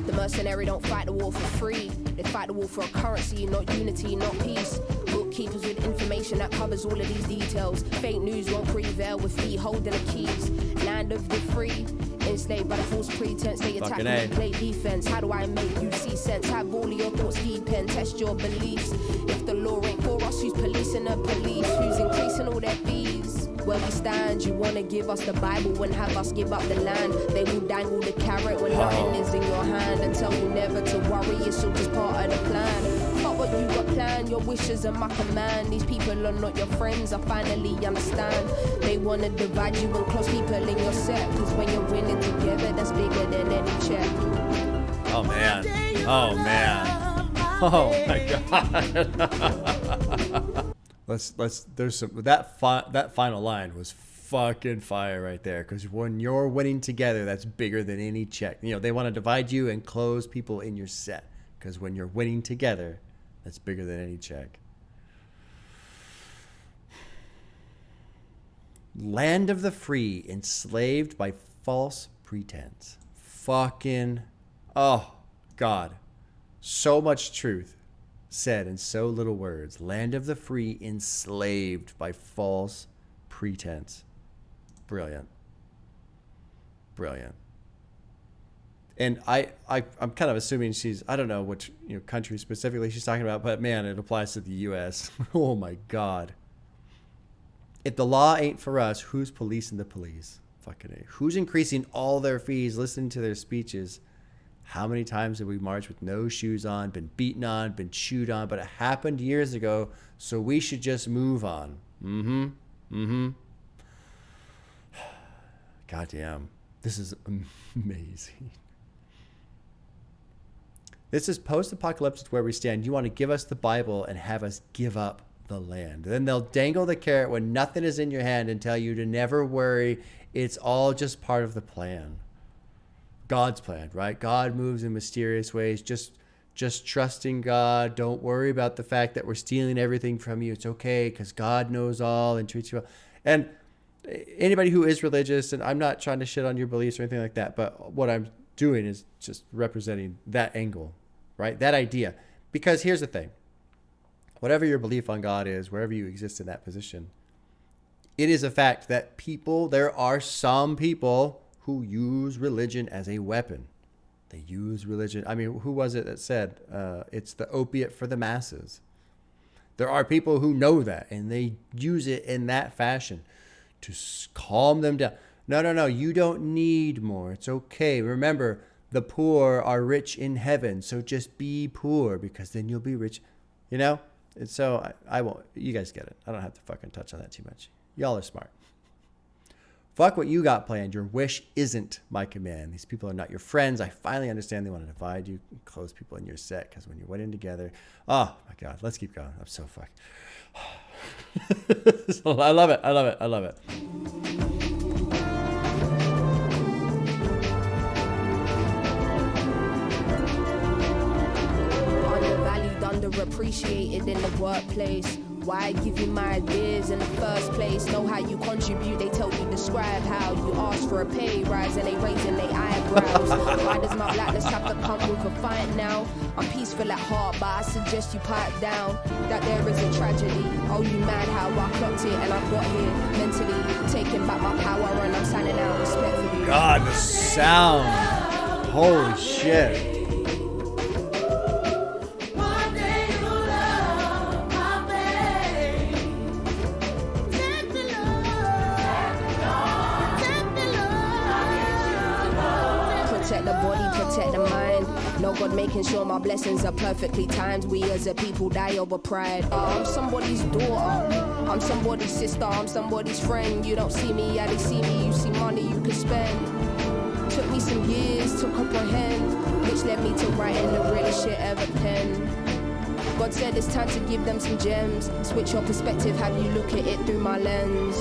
The mercenary don't fight the war for free. They fight the war for a currency, not unity, not peace. Bookkeepers with information that covers all of these details. Fake news won't prevail with feet holding the keys. Land of the free, enslaved by the false pretense. They attack me and play defense. How do I make you see sense? Have all of your thoughts deep and test your beliefs. If the law ain't for us, who's policing the police? Who's increasing all their fees? Where we stand, you wanna give us the Bible and have us give up the land. They will dangle the carrot when nothing is in your hand and tell you never to worry, it's all just part of the plan. Fuck what you got planned, your wishes are my command. These people are not your friends, I finally understand. They wanna divide you and close people in your set, cause when you're winning together, that's bigger than any check. Oh man, oh man, oh my god. There's some, that final line was fucking fire right there, because when you're winning together, that's bigger than any check. You know, they want to divide you and close people in your set, because when you're winning together, that's bigger than any check. Land of the free, enslaved by false pretense. Fucking, oh God, so much truth said in so little words. Land of the free, enslaved by false pretense. Brilliant. Brilliant. And I'm kind of assuming she's, I don't know which country specifically she's talking about, but man, it applies to the U.S. Oh my God. If the law ain't for us, who's policing the police? Fucking A. Who's increasing all their fees, listening to their speeches? How many times have we marched with no shoes on, been beaten on, been chewed on, but it happened years ago, so we should just move on. Goddamn. This is amazing. This is post-apocalyptic where we stand. You want to give us the Bible and have us give up the land. Then they'll dangle the carrot when nothing is in your hand and tell you to never worry. It's all just part of the plan. God's plan, right? God moves in mysterious ways. Just trusting God. Don't worry about the fact that we're stealing everything from you. It's okay because God knows all and treats you well. And anybody who is religious, and I'm not trying to shit on your beliefs or anything like that, but what I'm doing is just representing that angle, right? That idea. Because here's the thing. Whatever your belief on God is, wherever you exist in that position, it is a fact that there are some people who use religion as a weapon. They use religion. I mean, who was it that said it's the opiate for the masses? There are people who know that, and they use it in that fashion to calm them down. No, you don't need more. It's okay. Remember, the poor are rich in heaven, so just be poor because then you'll be rich. And so I won't. You guys get it. I don't have to fucking touch on that too much. Y'all are smart. Fuck what you got planned. Your wish isn't my command. These people are not your friends. I finally understand they want to divide you and close people in your set because when you're winning together. Oh, my God. Let's keep going. I'm so fucked. I love it. Undervalued, underappreciated in the workplace. Why give you my ideas in the first place? Know how you contribute, they tell you describe how you ask for a pay rise and they raising their eyebrows. Why does my blackness have to come with a fight now? I'm peaceful at heart, but I suggest you pipe down. That there is a tragedy. Oh, you mad how I clocked it and I got here mentally taking back my power and I'm signing out respectfully. God, the sound. Holy shit. No God making sure my blessings are perfectly timed. We as a people die over pride. I'm somebody's daughter, I'm somebody's sister, I'm somebody's friend. You don't see me, yeah, they see me. You see money you can spend. Took me some years to comprehend, which led me to writing the realest shit ever penned. God said it's time to give them some gems. Switch your perspective, have you look at it through my lens.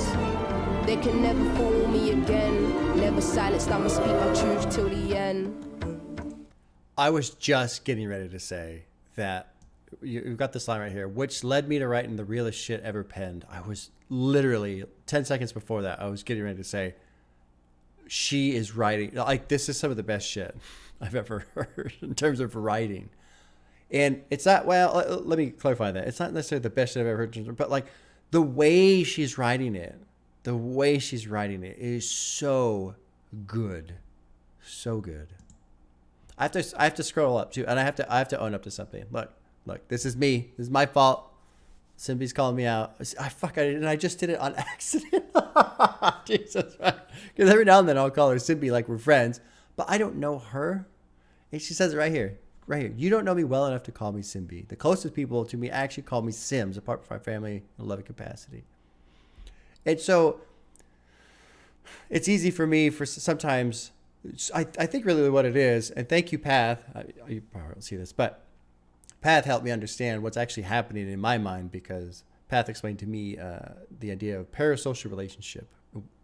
They can never fool me again. Never silenced, I'ma speak my truth till the end. I was just getting ready to say that you've got this line right here, which led me to writing the realest shit ever penned. I was literally 10 seconds before that. I was getting ready to say, she is writing. Like, this is some of the best shit I've ever heard in terms of writing. And it's not, well, let me clarify that. It's not necessarily the best shit I've ever heard, but like the way she's writing it, is so good. So good. I have to scroll up too, and I have to own up to something. Look, this is me. This is my fault. Simbi's calling me out. I just did it on accident. Jesus, right? Because every now and then I'll call her Simbi like we're friends, but I don't know her. And she says it right here. You don't know me well enough to call me Simbi. The closest people to me actually call me Sims, apart from my family in a loving capacity. And so it's easy for me for sometimes. I think really what it is, and thank you, Path. You probably don't see this, but Path helped me understand what's actually happening in my mind, because Path explained to me the idea of parasocial relationship.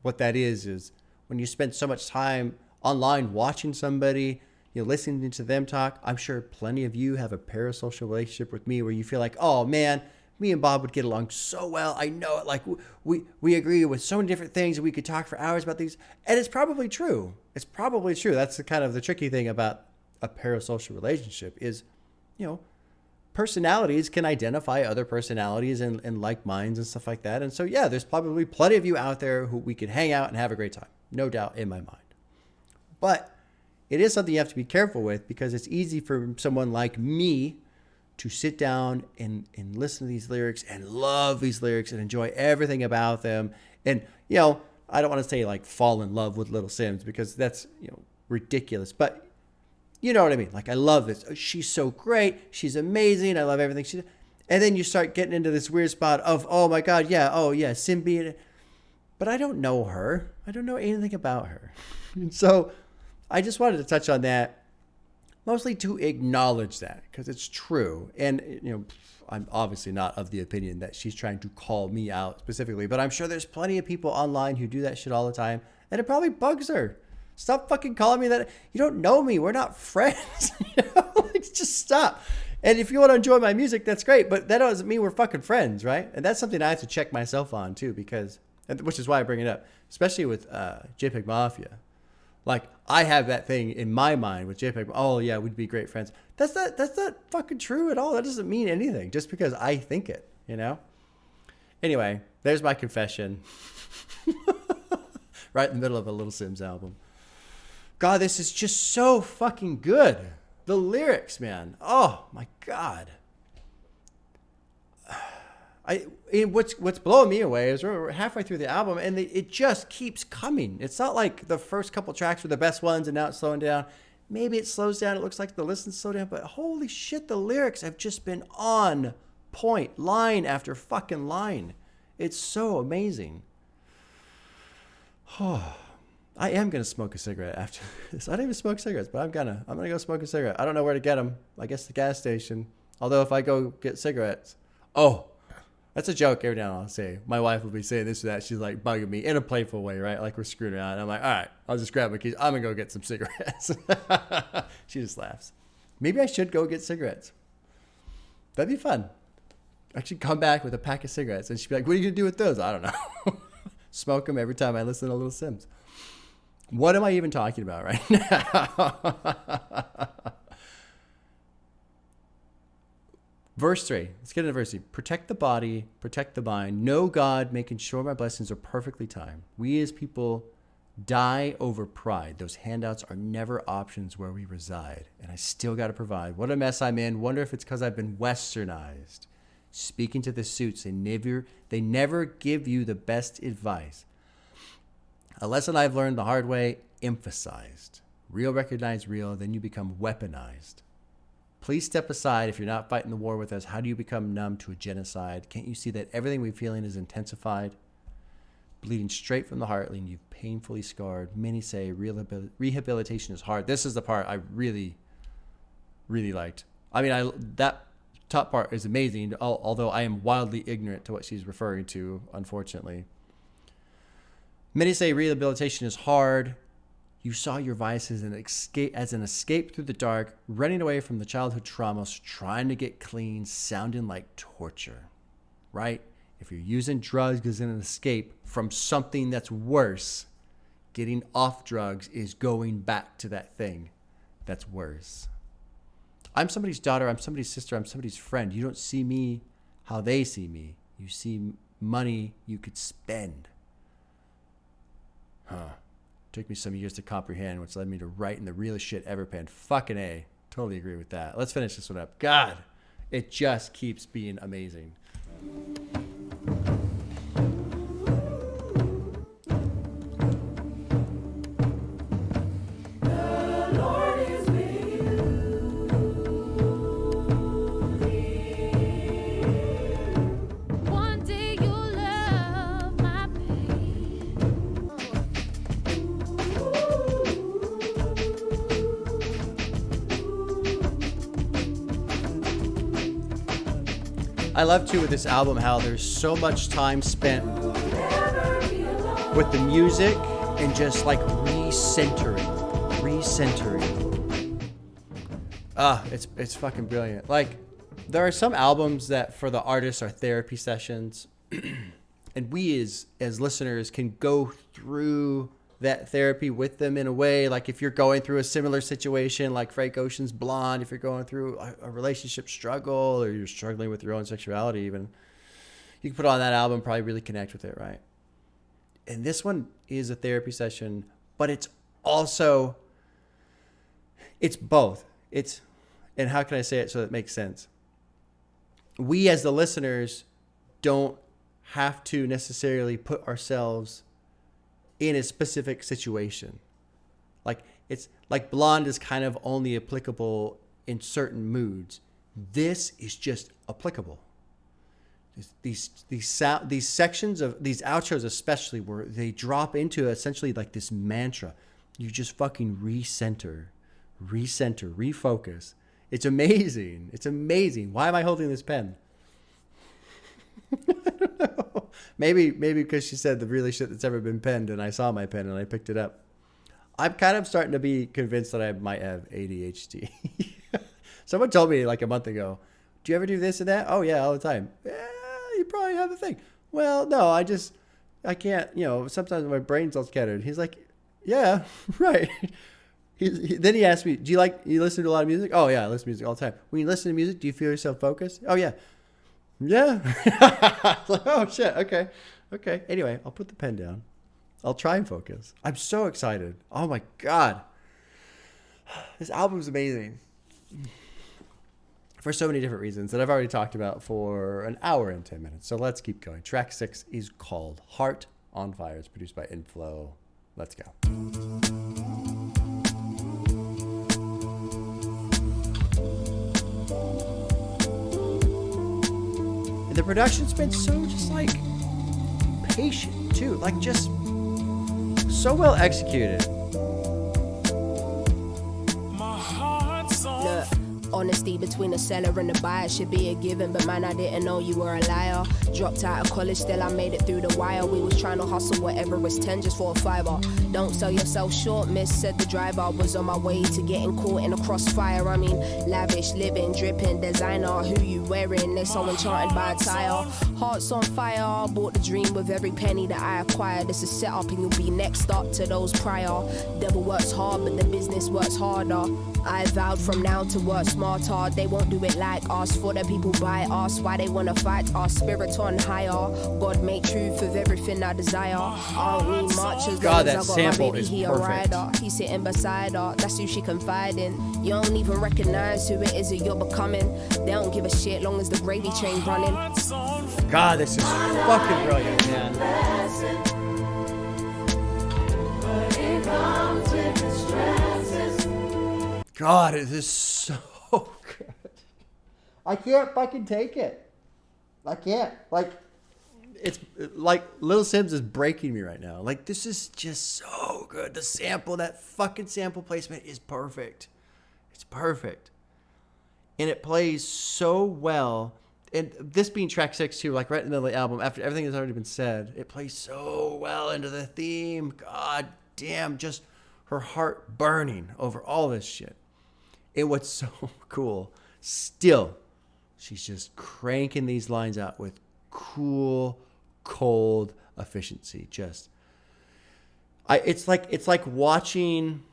What that is when you spend so much time online watching somebody, listening to them talk. I'm sure plenty of you have a parasocial relationship with me where you feel like, oh man, me and Bob would get along so well. I know it. Like we agree with so many different things, and we could talk for hours about these. And it's probably true. That's the kind of the tricky thing about a parasocial relationship is, personalities can identify other personalities and like minds and stuff like that. And so, yeah, there's probably plenty of you out there who we could hang out and have a great time. No doubt in my mind. But it is something you have to be careful with, because it's easy for someone like me to sit down and listen to these lyrics and love these lyrics and enjoy everything about them. And, I don't want to say like fall in love with Little Sims, because that's, ridiculous. But you know what I mean? Like, I love this. She's so great. She's amazing. I love everything she does. And then you start getting into this weird spot of, oh my God, yeah, oh yeah, Simbi. But I don't know her. I don't know anything about her. And so I just wanted to touch on that, mostly to acknowledge that, because it's true. And, I'm obviously not of the opinion that she's trying to call me out specifically, but I'm sure there's plenty of people online who do that shit all the time, and it probably bugs her. Stop fucking calling me that. You don't know me. We're not friends. Like, just stop. And if you want to enjoy my music, that's great, but that doesn't mean we're fucking friends, right? And that's something I have to check myself on too, which is why I bring it up, especially with JPEG Mafia. Like, I have that thing in my mind with JPEG. Oh yeah, we'd be great friends. That's not fucking true at all. That doesn't mean anything just because I think it, Anyway, there's my confession. Right in the middle of a Little Sims album. God, this is just so fucking good. The lyrics, man. Oh my God. What's blowing me away is we're halfway through the album, and it just keeps coming. It's not like the first couple tracks were the best ones and now it's slowing down. Maybe it slows down. It looks like the listens slow down, but holy shit, the lyrics have just been on point, line after fucking line. It's so amazing. Oh, I am gonna smoke a cigarette after this. I don't even smoke cigarettes, but I'm gonna go smoke a cigarette. I don't know where to get them. I guess the gas station. Although if I go get cigarettes, that's a joke. Every now and then I'll say, my wife will be saying this or that. She's like bugging me in a playful way, right? Like we're screwing around. And I'm like, all right, I'll just grab my keys. I'm going to go get some cigarettes. She just laughs. Maybe I should go get cigarettes. That'd be fun. Actually come back with a pack of cigarettes. And she'd be like, what are you going to do with those? I don't know. Smoke them every time I listen to Little Sims. What am I even talking about right now? Verse 3. Let's get into verse 3. Protect the body, protect the mind. Know God, making sure my blessings are perfectly timed. We as people die over pride. Those handouts are never options where we reside. And I still got to provide. What a mess I'm in. Wonder if it's because I've been westernized. Speaking to the suits, they never give you the best advice. A lesson I've learned the hard way, emphasized. Real recognize real, then you become weaponized. Please step aside if you're not fighting the war with us. How do you become numb to a genocide? Can't you see that everything we're feeling is intensified? Bleeding straight from the heart, leaving you painfully scarred. Many say rehabilitation is hard. This is the part I really, really liked. I mean, that top part is amazing, although I am wildly ignorant to what she's referring to, unfortunately. Many say rehabilitation is hard. You saw your vice as an escape through the dark, running away from the childhood traumas, trying to get clean, sounding like torture, right? If you're using drugs as an escape from something that's worse, getting off drugs is going back to that thing that's worse. I'm somebody's daughter, I'm somebody's sister, I'm somebody's friend. You don't see me how they see me. You see money you could spend. Took me some years to comprehend, which led me to writing the realest shit ever penned. Fucking A. Totally agree with that. Let's finish this one up. God, it just keeps being amazing. I love too with this album how there's so much time spent with the music and just like recentering. It's fucking brilliant. Like there are some albums that for the artists are therapy sessions and we as listeners can go through that therapy with them in a way. Like if you're going through a similar situation like Frank Ocean's Blonde, if you're going through a relationship struggle or you're struggling with your own sexuality even, you can put on that album and probably really connect with it, right? And this one is a therapy session, but it's also, it's both. And how can I say it so that it makes sense? We as the listeners don't have to necessarily put ourselves in a specific situation. Like it's like Blonde is kind of only applicable in certain moods. This is just applicable. These sections of these outros, especially where they drop into essentially like this mantra. You just fucking recenter, refocus. It's amazing. It's amazing. Why am I holding this pen? I don't know. Maybe because she said the really shit that's ever been penned and I saw my pen and I picked it up. I'm kind of starting to be convinced that I might have ADHD. Someone told me like a month ago, do you ever do this and that? Oh yeah, all the time. Yeah, you probably have a thing. Well, no, I can't, sometimes my brain's all scattered. He's like, yeah, right. Then he asked me, do you listen to a lot of music? Oh yeah, I listen to music all the time. When you listen to music, do you feel yourself focused? Oh yeah. Yeah. Like, oh shit. Okay. Anyway, I'll put the pen down. I'll try and focus. I'm so excited. Oh my God. This album's amazing. For so many different reasons that I've already talked about for an hour and 10 minutes. So let's keep going. Track 6 is called Heart on Fire. It's produced by Inflow. Let's go. And the production's been so just like patient too, like just so well executed. Look, honesty between the seller and the buyer should be a given, but man, I didn't know you were a liar. Dropped out of college, still I made it through the wire. We was trying to hustle whatever was 10 just for a fiver. Don't sell yourself short, miss, said the driver. Was on my way to getting caught in a crossfire. I mean, lavish, living, dripping, designer. Who you wearing? They so enchanted by attire. Hearts on fire, bought the dream with every penny that I acquired. This is set up and you'll be next up to those prior. Devil works hard, but the business works harder. I vowed from now to work smarter. They won't do it like us, for the people by us. Why they wanna fight our spirit on higher? God made truth of everything I desire. Aren't we marchers? God, that sample is perfect. He's sitting beside her, that's who she confide in. You don't even recognize who it is that you're becoming. They don't give a shit long as the gravy train's running. God, this is fucking brilliant, man. God, it is so good. I can't fucking take it. I can't. Like, it's like Little Sims is breaking me right now. Like, this is just so good. The sample, that fucking sample placement is perfect. It's perfect. And it plays so well. And this being track 6 too, like right in the middle of the album, after everything has already been said, it plays so well into the theme. God damn, just her heart burning over all this shit. And what's so cool, still, she's just cranking these lines out with cool, cold efficiency. It's like watching,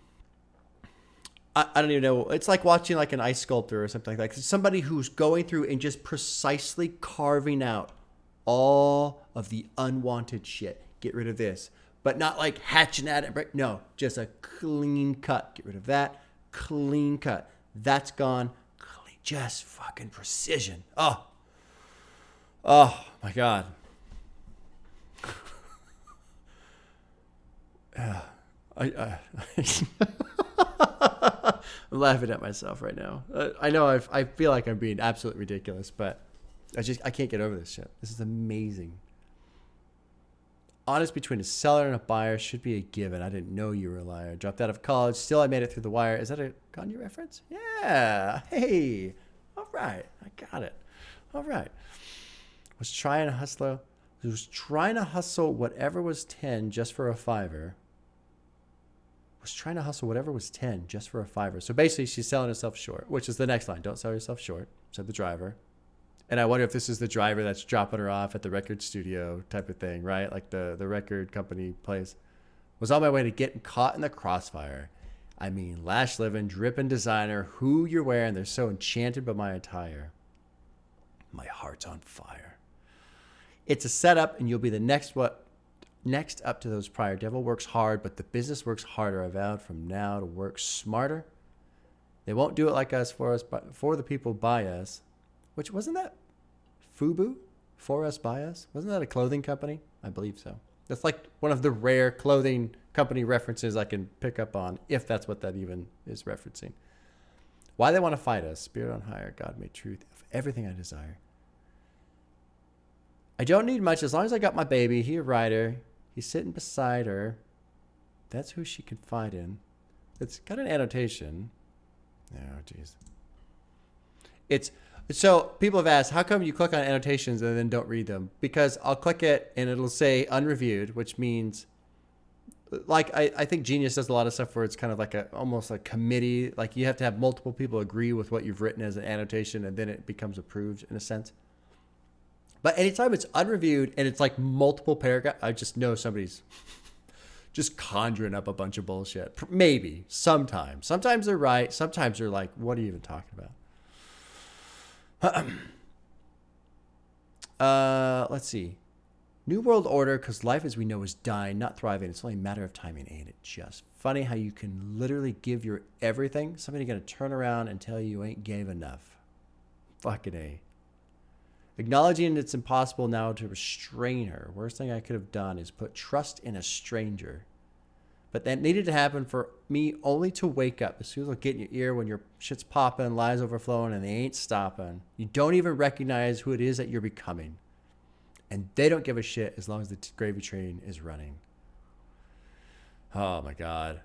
I don't even know. It's like watching like an ice sculptor or something like that. Somebody who's going through and just precisely carving out all of the unwanted shit. Get rid of this, but not like hatching at it. No, just a clean cut. Get rid of that. Clean cut. That's gone. Clean. Just fucking precision. Oh my God. I'm laughing at myself right now. I know I feel like I'm being absolutely ridiculous, but I can't get over this shit. This is amazing. Honest between a seller and a buyer should be a given. I didn't know you were a liar. Dropped out of college. Still, I made it through the wire. Is that a Kanye reference? Yeah. Hey. All right. I got it. All right. Was trying to hustle whatever was 10 just for a $5. Was trying to hustle whatever was 10 just for a $5. So basically, she's selling herself short, which is the next line. Don't sell yourself short, said the driver. And I wonder if this is the driver that's dropping her off at the record studio type of thing, right? Like the record company place. Was on my way to getting caught in the crossfire. I mean, lash living, dripping designer, who you're wearing. They're so enchanted by my attire. My heart's on fire. It's a setup, and you'll be the next up to those prior. Devil works hard, but the business works harder. I vowed from now to work smarter. They won't do it like us for us, but for the people by us. Which, wasn't that FUBU? For us, by us? Wasn't that a clothing company? I believe so. That's like one of the rare clothing company references I can pick up on, if that's what that even is referencing. Why they want to fight us? Spirit on higher, God made truth of everything I desire. I don't need much as long as I got my baby. He a rider. He's sitting beside her. That's who she confide in. It's got an annotation. Oh, jeez. So people have asked, how come you click on annotations and then don't read them? Because I'll click it and it'll say unreviewed, which means, like, I think Genius does a lot of stuff where it's kind of like almost like committee. Like you have to have multiple people agree with what you've written as an annotation and then it becomes approved in a sense. But anytime it's unreviewed and it's like multiple paragraphs, I just know somebody's just conjuring up a bunch of bullshit. Maybe. Sometimes. Sometimes they're right. Sometimes they're like, what are you even talking about? Let's see. New world order, because life as we know is dying, not thriving. It's only a matter of timing, ain't it? Just funny how you can literally give your everything. Somebody gonna turn around and tell you ain't gave enough. Fucking A. Acknowledging it's impossible now to restrain her. Worst thing I could have done is put trust in a stranger. But that needed to happen for me only to wake up. As soon as I get in your ear when your shit's popping, lies overflowing, and they ain't stopping. You don't even recognize who it is that you're becoming. And they don't give a shit as long as the gravy train is running. Oh my God.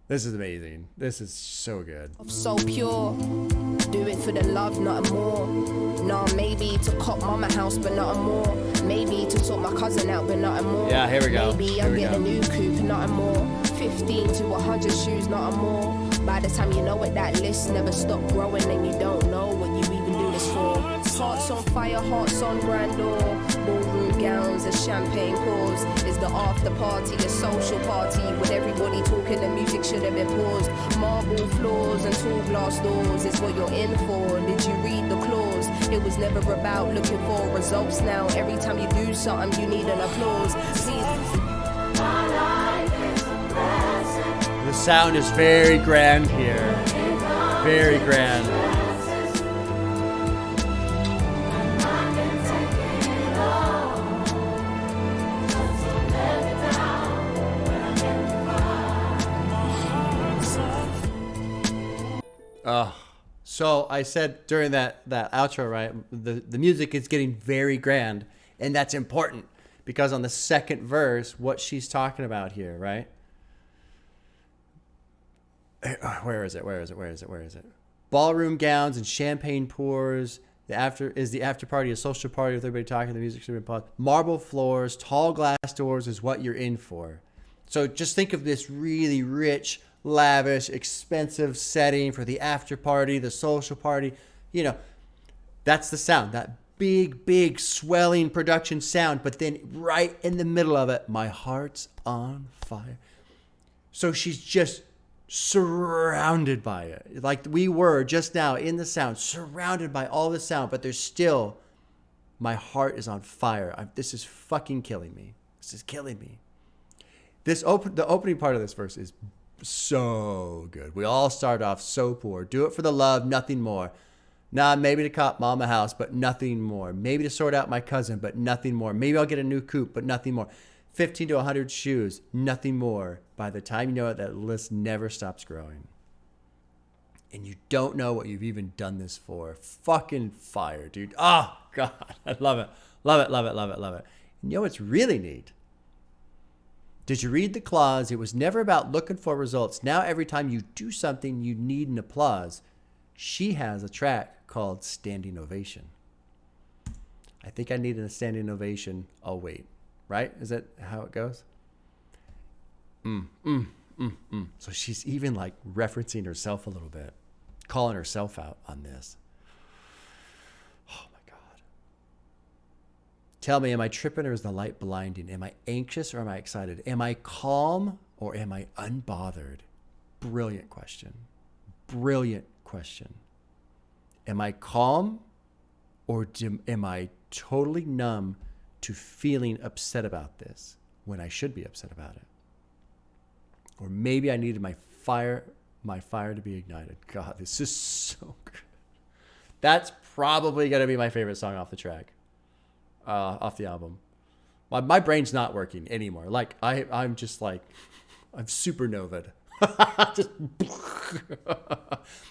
This is amazing. This is so good. So pure. Do it for the love, not a more. Nah, maybe to cop mama house, but not a more. Maybe to sort my cousin out, but not a more. Yeah, here we go. Maybe I'm getting a new coupe, not a more. 15 to 100 shoes, not a more. By the time you know it, that list never stop growing, and you don't know what you even do this for. Hearts on fire, hearts on grandeur. Ballroom gowns and champagne pours. Is the after party a social party? With everybody talking, the music should have been paused. Marble floors and tall glass doors is what you're in for. Did you read the clause? It was never about looking for results now. Every time you do something, you need an applause. Please. The sound is very grand here. Very grand. So I said during that outro, right, the music is getting very grand, and that's important because on the second verse, what she's talking about here, right? Where is it? Ballroom gowns and champagne pours. The after party a social party with everybody talking. The music should be paused. Marble floors, tall glass doors is what you're in for. So just think of this really rich, lavish, expensive setting for the after party, the social party. You know, that's the sound, that big, swelling production sound. But then right in the middle of it, my heart's on fire. So she's just surrounded by it. Like we were just now in the sound, surrounded by all the sound, but there's still, my heart is on fire. This is fucking killing me. This is killing me. The opening part of this verse is so good. We all start off so poor. Do it for the love, nothing more. Nah, maybe to cop mom a house, but nothing more. Maybe to sort out my cousin, but nothing more. Maybe I'll get a new coupe, but nothing more. 15 to 100 shoes, nothing more. By the time you know it, that list never stops growing. And you don't know what you've even done this for. Fucking fire, dude. Oh, God. I love it. Love it, love it, love it, love it. You know what's really neat? Did you read the clause? It was never about looking for results. Now every time you do something, you need an applause. She has a track called Standing Ovation. I think I needed a standing ovation. I'll wait. Right? Is that how it goes? So she's even like referencing herself a little bit, calling herself out on this. Oh my God. Tell me, am I tripping or is the light blinding? Am I anxious or am I excited? Am I calm or am I unbothered? Brilliant question. Brilliant question. Am I calm or am I totally numb to feeling upset about this when I should be upset about it? Or maybe I needed my fire to be ignited. God, this is so good. That's probably going to be my favorite song off the track, off the album. My brain's not working anymore. Like I'm just like, I'm supernovaed. Just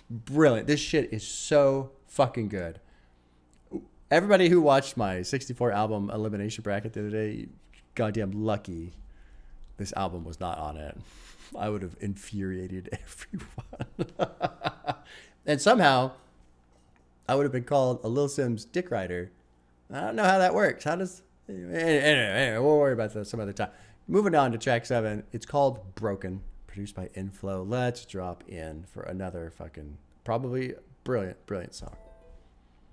brilliant. This shit is so fucking good. Everybody who watched my 64 album elimination bracket the other day, goddamn lucky this album was not on it. I would have infuriated everyone. And somehow I would have been called a Lil Sims dick rider. I don't know how that works. How does... Anyway, we'll worry about that some other time. Moving on to track 7. It's called Broken, produced by Inflow. Let's drop in for another fucking, probably brilliant song.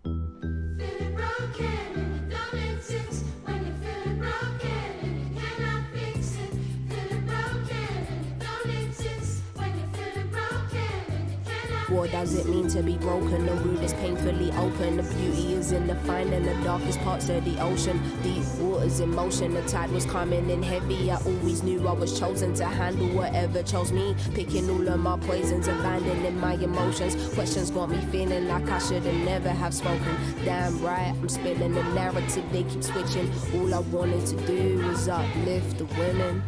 Feeling broken and it don't exist. When you're feeling broken and you cannot fix it. Feeling broken and it don't exist. When you're feeling broken and you cannot. What does it mean to be broken? The root is painfully open. The beauty is in the finding the darkest parts of the ocean. Deep waters in motion. The tide was coming in heavy. I always knew I was chosen to handle whatever chose me. Picking all of my poisons, abandoning my emotions. Questions got me feeling like I should have never have spoken. Damn right, I'm spilling the narrative. They keep switching. All I wanted to do was uplift the women.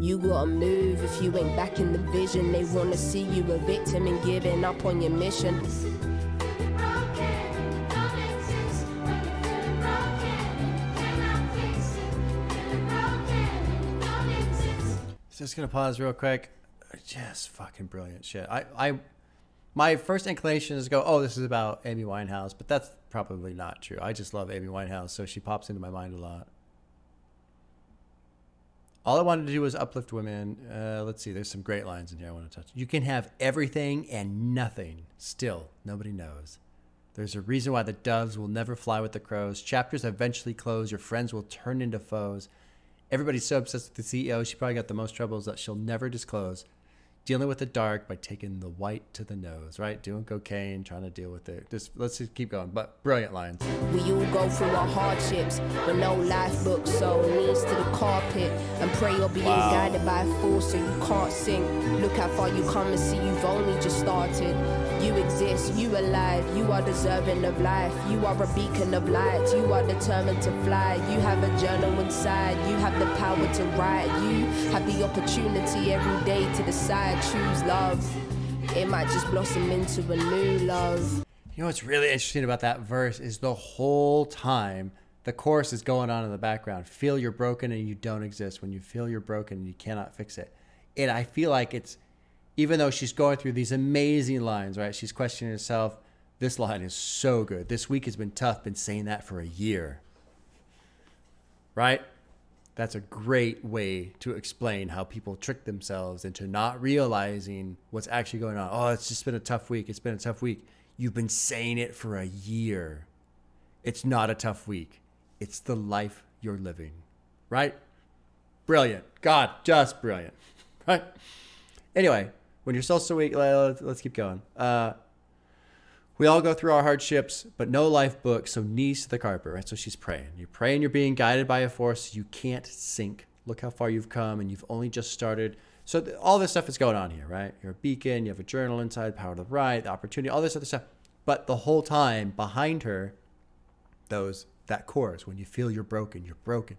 You gotta move if you ain't back in the vision. They wanna see you a victim and giving up on your mission. Just gonna pause real quick. Just fucking brilliant shit. My first inclination is to go, oh, this is about Amy Winehouse, but that's probably not true. I just love Amy Winehouse, so she pops into my mind a lot. All I wanted to do was uplift women. Let's see, there's some great lines in here I want to touch. You can have everything and nothing. Still, nobody knows. There's a reason why the doves will never fly with the crows. Chapters eventually close. Your friends will turn into foes. Everybody's so obsessed with the CEO, she probably got the most troubles that she'll never disclose. Dealing with the dark by taking the white to the nose, right? Doing cocaine, trying to deal with it. Let's just keep going. But brilliant lines. We all go through our hardships, but no life book, so knees to the carpet. And pray you're being guided by a force so you can't sink. Look how far you come and see you've only just started. You exist, you alive, you are deserving of life. You are a beacon of light, you are determined to fly. You have a journal inside, you have the power to write. You have the opportunity every day to decide, choose love. It might just blossom into a new love. You know what's really interesting about that verse is the whole time the chorus is going on in the background. Feel you're broken and you don't exist. When you feel you're broken, you cannot fix it. And I feel like it's, even though she's going through these amazing lines, right? She's questioning herself. This line is so good. This week has been tough. Been saying that for a year. Right? That's a great way to explain how people trick themselves into not realizing what's actually going on. Oh, it's just been a tough week. It's been a tough week. You've been saying it for a year. It's not a tough week. It's the life you're living, right? Brilliant. God, just brilliant, right? Anyway, when you're still so weak, let's keep going. We all go through our hardships, but no life book, so knees to the carpet, right? So she's praying. You're praying, you're being guided by a force you can't sink. Look how far you've come, and you've only just started. So all this stuff is going on here, right? You're a beacon, you have a journal inside, power to the right, the opportunity, all this other stuff. But the whole time behind her, that chorus, when you feel you're broken, you're broken.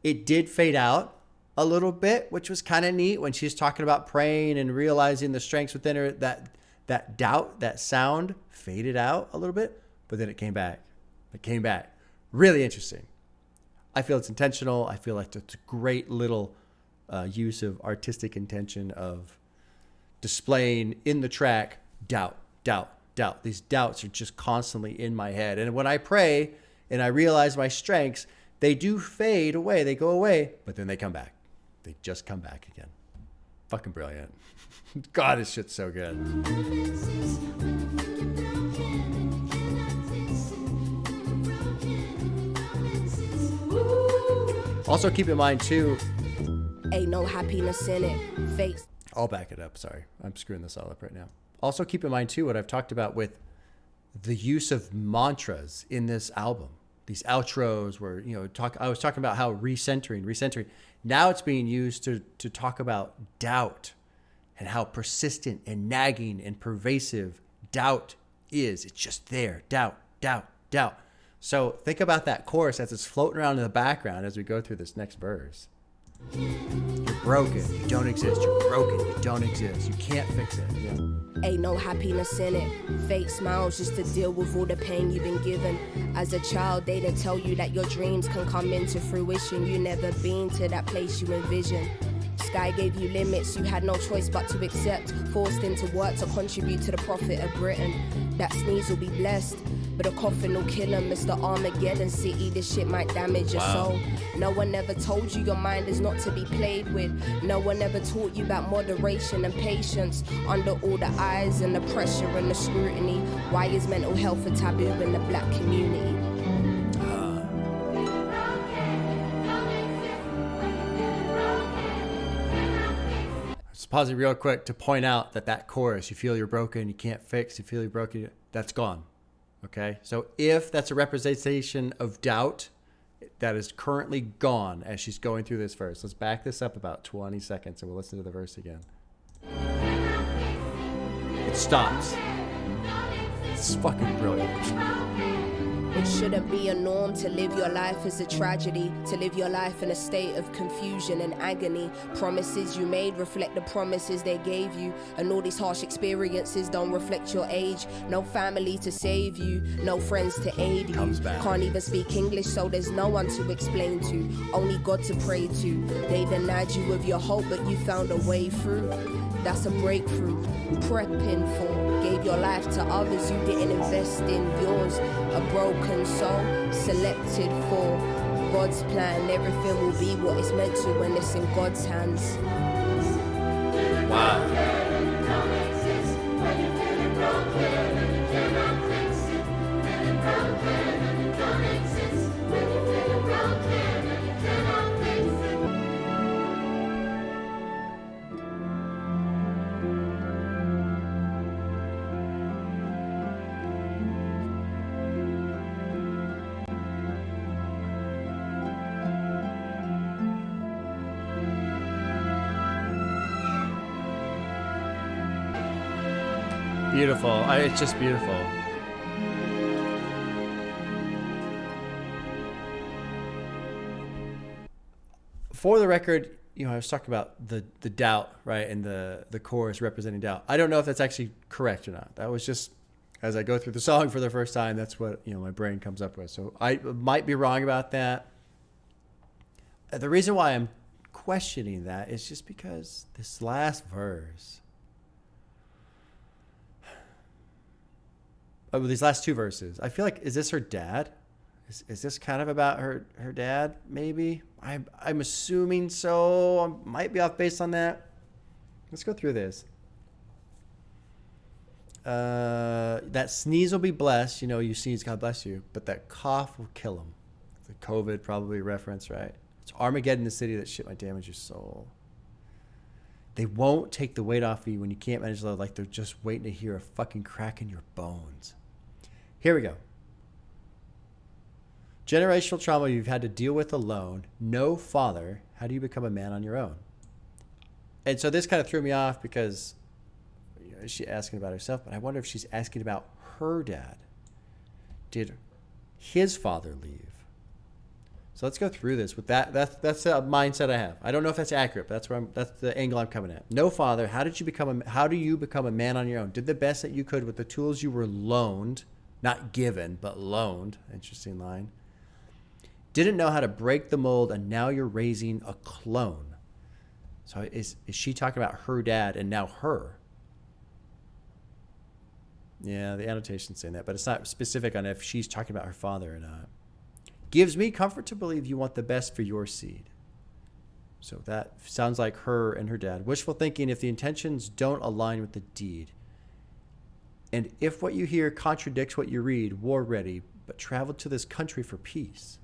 It did fade out a little bit, which was kind of neat when she's talking about praying and realizing the strengths within her, that doubt, that sound faded out a little bit, but then it came back. It came back. Really interesting. I feel it's intentional. I feel like it's a great little use of artistic intention of displaying in the track doubt. These doubts are just constantly in my head. And when I pray and I realize my strengths, they do fade away. They go away, but then they come back. They just come back again. Fucking brilliant. God, this shit's so good. Also keep in mind too, Ain't no happiness in it. Face. I'll back it up. Sorry. I'm screwing this all up right now. Also keep in mind too, what I've talked about with the use of mantras in this album. These outros where, I was talking about how recentering. Now it's being used to talk about doubt and how persistent and nagging and pervasive doubt is. It's just there. Doubt. So think about that chorus as it's floating around in the background as we go through this next verse. You're broken. You don't exist. You're broken. You don't exist. You can't fix it. Yeah. Ain't no happiness in it. Fake smiles just to deal with all the pain you've been given. As a child, they didn't tell you that your dreams can come into fruition. You never been to that place you envision. Sky gave you limits, you had no choice but to accept. Forced into work to contribute to the profit of Britain. That sneeze will be blessed, but a coffin will kill him. Mr. Armageddon City, this shit might damage your soul. No one ever told you your mind is not to be played with. No one ever taught you about moderation and patience. Under all the eyes and the pressure and the scrutiny, why is mental health a taboo in the black community? Pause it real quick to point out that chorus, you feel you're broken, you can't fix, you feel you're broken, that's gone. Okay? So if that's a representation of doubt, that is currently gone as she's going through this verse. Let's back this up about 20 seconds and we'll listen to the verse again. It stops. It's fucking brilliant. It shouldn't be a norm to live your life as a tragedy, to live your life in a state of confusion and agony. Promises you made reflect the promises they gave you, and all these harsh experiences don't reflect your age. No family to save you, no friends to aid you. Can't even speak English, so there's no one to explain to, only God to pray to. They denied you of your hope, but you found a way through. That's a breakthrough. Prepping for, gave your life to others, you didn't invest in yours. A broken soul, selected for God's plan. Everything will be what it's meant to when it's in God's hands. Wow. Beautiful. It's just beautiful. For the record, I was talking about the doubt, right? And the chorus representing doubt. I don't know if that's actually correct or not. That was just, as I go through the song for the first time, that's what, my brain comes up with. So I might be wrong about that. The reason why I'm questioning that is just because this last verse, these last two verses, I feel like, is this her dad? Is this kind of about her dad? Maybe. I'm assuming so. I might be off base on that. Let's go through this. That sneeze will be blessed. You know, you sneeze, God bless you. But that cough will kill him. The COVID probably reference, right? It's Armageddon, the city that shit might damage your soul. They won't take the weight off of you when you can't manage love, like they're just waiting to hear a fucking crack in your bones. Here we go. Generational trauma you've had to deal with alone. No father. How do you become a man on your own? And so this kind of threw me off because is she asking about herself? But I wonder if she's asking about her dad. Did his father leave? So let's go through this with that. That's the mindset I have. I don't know if that's accurate, but that's the angle I'm coming at. No father. How do you become a man on your own? Did the best that you could with the tools you were loaned, not given, but loaned. Interesting line. Didn't know how to break the mold, and now you're raising a clone. So is she talking about her dad and now her? Yeah, the annotation's saying that, but it's not specific on if she's talking about her father or not. Gives me comfort to believe you want the best for your seed. So that sounds like her and her dad. Wishful thinking if the intentions don't align with the deed. And if what you hear contradicts what you read, war ready, but travel to this country for peace.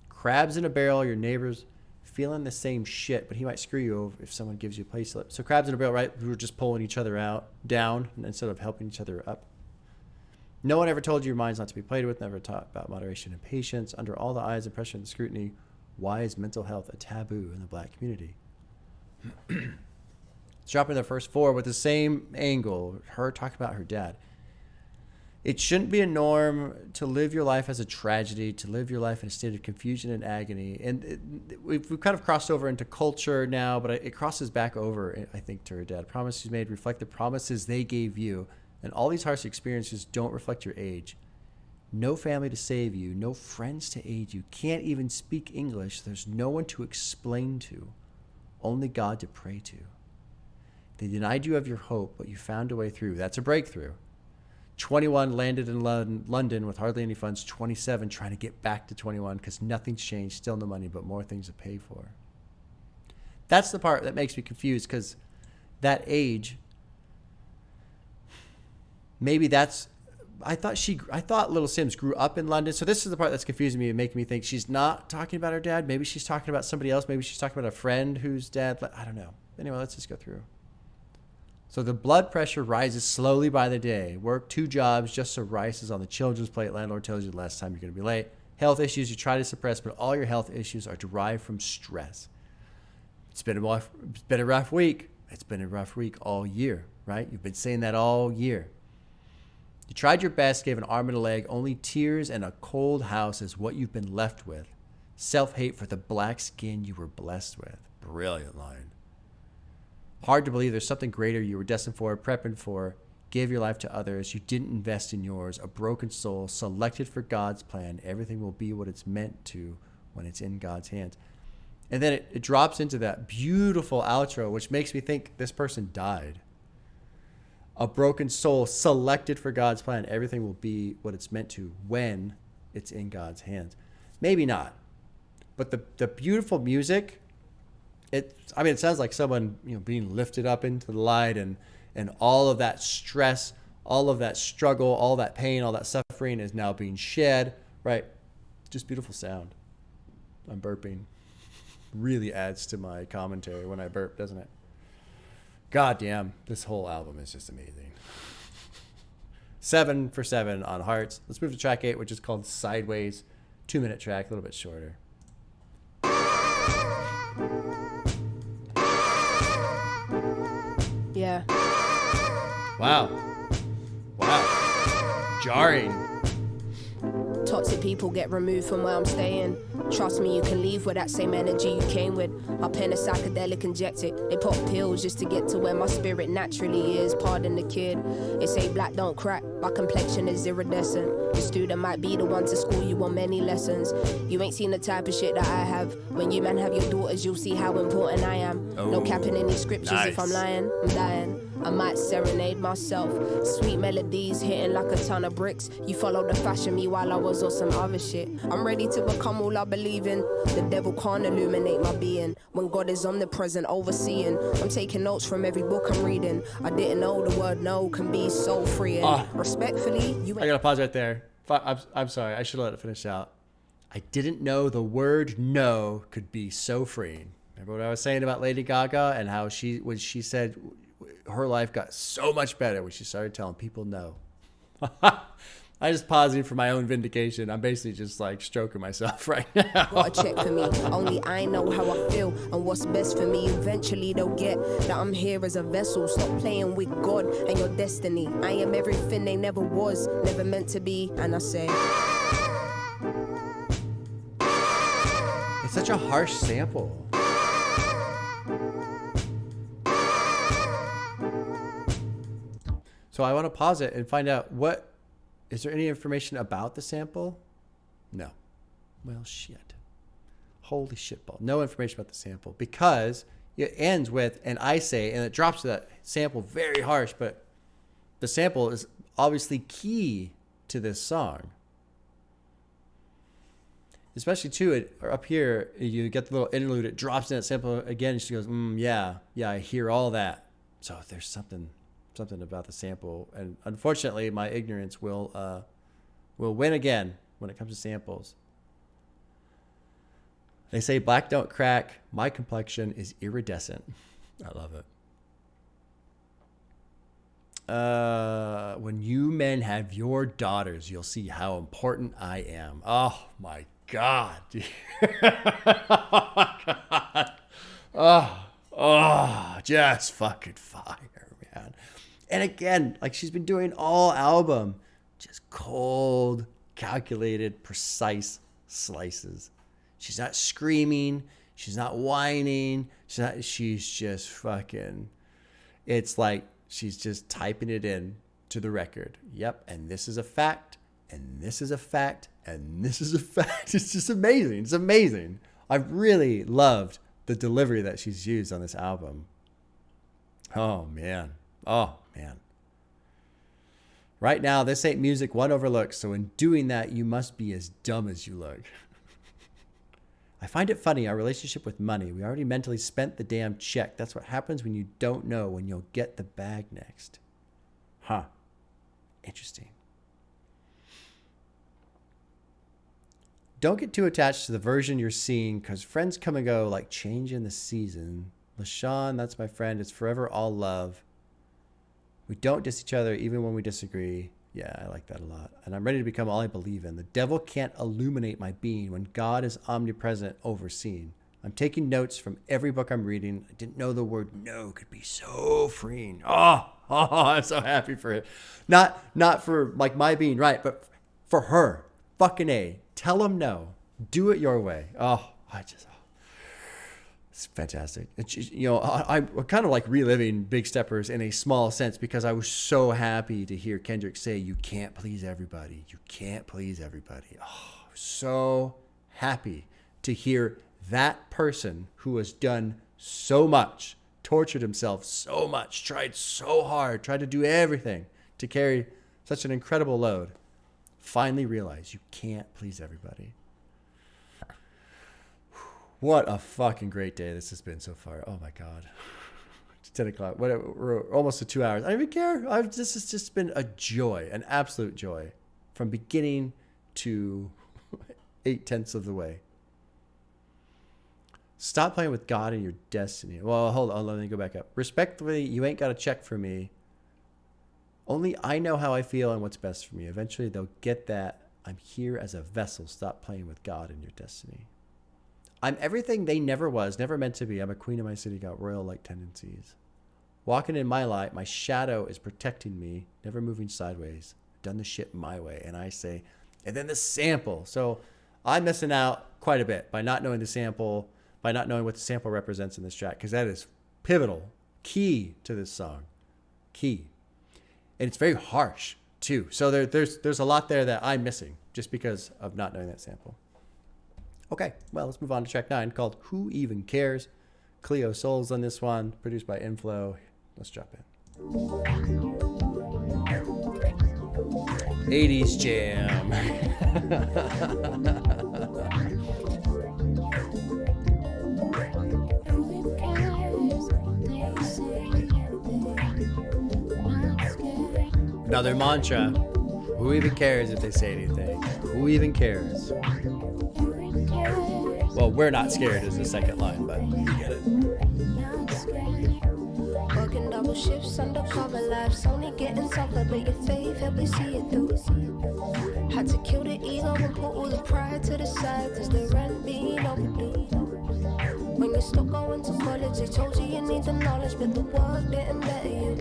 Crabs in a barrel, your neighbor's feeling the same shit, but he might screw you over if someone gives you a play slip. So crabs in a barrel, right? We were just pulling each other down instead of helping each other up. No one ever told you your mind's not to be played with, never taught about moderation and patience. Under all the eyes and pressure and scrutiny, why is mental health a taboo in the black community? It's dropping the first four with the same angle, her talking about her dad. It shouldn't be a norm to live your life as a tragedy, to live your life in a state of confusion and agony. And we've kind of crossed over into culture now, but it crosses back over, I think, to her dad. Promises made reflect the promises they gave you. And all these harsh experiences don't reflect your age. No family to save you, no friends to aid you, can't even speak English. There's no one to explain to, only God to pray to. They denied you of your hope, but you found a way through. That's a breakthrough. 21, landed in London with hardly any funds. 27, trying to get back to 21 because nothing's changed, still no money, but more things to pay for. That's the part that makes me confused because that age... Maybe that's, I thought Little Sims grew up in London. So this is the part that's confusing me and making me think she's not talking about her dad. Maybe she's talking about somebody else. Maybe she's talking about a friend whose dad, I don't know. Anyway, let's just go through. So the blood pressure rises slowly by the day. Work 2 jobs just so rice is on the children's plate. Landlord tells you the last time you're going to be late. Health issues you try to suppress, but all your health issues are derived from stress. It's been a rough week. It's been a rough week all year, right? You've been saying that all year. You tried your best, gave an arm and a leg. Only tears and a cold house is what you've been left with. Self-hate for the black skin you were blessed with. Brilliant line. Hard to believe there's something greater you were destined for, prepping for. Gave your life to others. You didn't invest in yours. A broken soul, selected for God's plan. Everything will be what it's meant to when it's in God's hands. And then it drops into that beautiful outro, which makes me think this person died. A broken soul selected for God's plan. Everything will be what it's meant to when it's in God's hands. Maybe not. But the beautiful music, it sounds like someone, being lifted up into the light and all of that stress, all of that struggle, all that pain, all that suffering is now being shed, right? Just beautiful sound. I'm burping. Really adds to my commentary when I burp, doesn't it? God damn, this whole album is just amazing. 7 for 7 on Hearts. Let's move to track 8, which is called Sideways. 2-minute track, a little bit shorter. Yeah. Wow. Jarring. Toxic people get removed from where I'm staying. Trust me, you can leave with that same energy you came with. I pen a psychedelic injected. They pop pills just to get to where my spirit naturally is. Pardon the kid. They say black don't crack. My complexion is iridescent. The student might be the one to school you on many lessons. You ain't seen the type of shit that I have. When you men have your daughters, you'll see how important I am. No capping any scriptures. Nice. If I'm lying, I'm dying. I might serenade myself. Sweet melodies hitting like a ton of bricks. You followed the fashion me while I was on some other shit. I'm ready to become all I believe in. The devil can't illuminate my being when God is omnipresent, overseeing. I'm taking notes from every book I'm reading. I didn't know the word no can be so freeing. Respectfully, you I gotta pause right there. I'm sorry. I should have let it finish out. I didn't know the word no could be so freeing. Remember what I was saying about Lady Gaga and how when she said her life got so much better when she started telling people no. I just pausing for my own vindication. I'm basically just like stroking myself right now. Got a check for me. Only I know how I feel and what's best for me. Eventually they'll get that I'm here as a vessel. Stop playing with God and your destiny. I am everything they never was, never meant to be. And I say, it's such a harsh sample. So I want to pause it and find out is there any information about the sample? No. Well, shit. Holy shitball. No information about the sample because it ends with, and I say, and it drops to that sample very harsh, but the sample is obviously key to this song. Especially too, up here, you get the little interlude, it drops in that sample again, and she goes, yeah, I hear all that. So there's something about the sample, and unfortunately my ignorance will win again when it comes to samples. They say black don't crack, my complexion is iridescent. I love it. When you men have your daughters, you'll see how important I am. Oh my God. Oh my God. Oh, just fucking fire, man. And again, like she's been doing all album, just cold, calculated, precise slices. She's not screaming. She's not whining. She's just fucking, it's like she's just typing it in to the record. Yep. And this is a fact. And this is a fact. And this is a fact. It's just amazing. It's amazing. I've really loved the delivery that she's used on this album. Oh, man. Oh, man. Right now, this ain't music one overlooks, so in doing that, you must be as dumb as you look. I find it funny, our relationship with money. We already mentally spent the damn check. That's what happens when you don't know when you'll get the bag next. Huh. Interesting. Don't get too attached to the version you're seeing because friends come and go like change in the season. LaShawn, that's my friend. It's forever all love. We don't diss each other even when we disagree. Yeah, I like that a lot. And I'm ready to become all I believe in. The devil can't illuminate my being when God is omnipresent, overseen. I'm taking notes from every book I'm reading. I didn't know the word no could be so freeing. Oh, I'm so happy for it. Not for like my being right, but for her. Fucking A. Tell him no. Do it your way. It's fantastic. I'm kind of like reliving Big Steppers in a small sense because I was so happy to hear Kendrick say, you can't please everybody. You can't please everybody. Oh, so happy to hear that person who has done so much, tortured himself so much, tried so hard, tried to do everything to carry such an incredible load, finally realize you can't please everybody. What a fucking great day this has been so far. Oh my God. It's 10 o'clock. We're almost to 2 hours. I don't even care. This has just been a joy, an absolute joy from beginning to 8/10 of the way. Stop playing with God and your destiny. Well, hold on. Let me go back up. Respectfully, you ain't got a check for me. Only I know how I feel and what's best for me. Eventually, they'll get that. I'm here as a vessel. Stop playing with God and your destiny. I'm everything they never was, never meant to be. I'm a queen of my city, got royal-like tendencies. Walking in my light, my shadow is protecting me, never moving sideways. Done the shit my way. And I say, and then the sample. So I'm missing out quite a bit by not knowing the sample, by not knowing what the sample represents in this track, because that is pivotal, key to this song. Key. And it's very harsh, too. So there's a lot there that I'm missing just because of not knowing that sample. Okay, well, let's move on to track 9 called Who Even Cares? Cleo Souls on this one, produced by Inflow. Let's drop in. '80s jam. Another mantra. Who even cares if they say anything? Who even cares? Well, we're not scared is the second line, but you get it. Working double shifts, undercover lives, only getting tougher, but your faith help me see it through. Had to kill the ego and put all the pride to the side, cause the rent being overdue. When you stop going to college, they told you you need the knowledge, but the work didn't better you.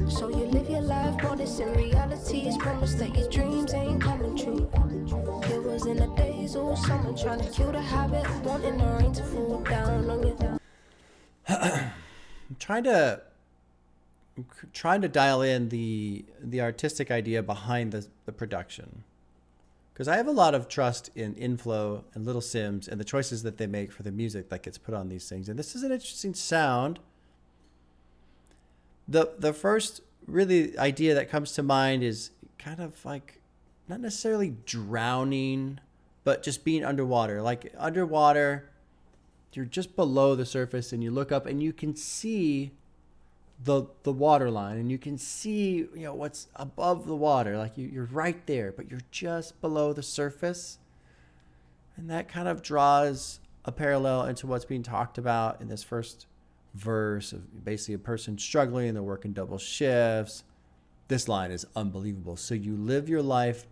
So you live your life modest, in reality it's promised that your dreams ain't coming true. It was in the days all summer, trying to kill the habit of wanting the rain to fall down on you. I'm trying to dial in the artistic idea behind the production, because I have a lot of trust in Inflow and Little Sims and the choices that they make for the music that gets put on these things. And this is an interesting sound. The first really idea that comes to mind is kind of like not necessarily drowning, but just being underwater. Like underwater, you're just below the surface and you look up and you can see the water line, and you can see, you know, what's above the water. Like you're right there, but you're just below the surface. And that kind of draws a parallel into what's being talked about in this first verse of basically a person struggling, they're working double shifts. This line is unbelievable. So you live your life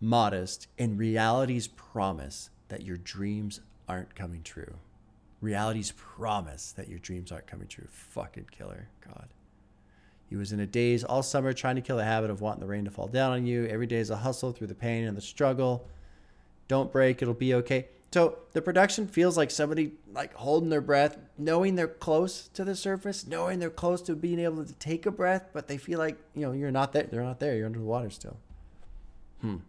modest in reality's promise that your dreams aren't coming true. Reality's promise that your dreams aren't coming true. Fucking killer. God. He was in a daze all summer trying to kill the habit of wanting the rain to fall down on you. Every day is a hustle through the pain and the struggle. Don't break. It'll be okay. So the production feels like somebody like holding their breath, knowing they're close to the surface, knowing they're close to being able to take a breath, but they feel like, you know, you're not there. They're not there. You're under the water still. In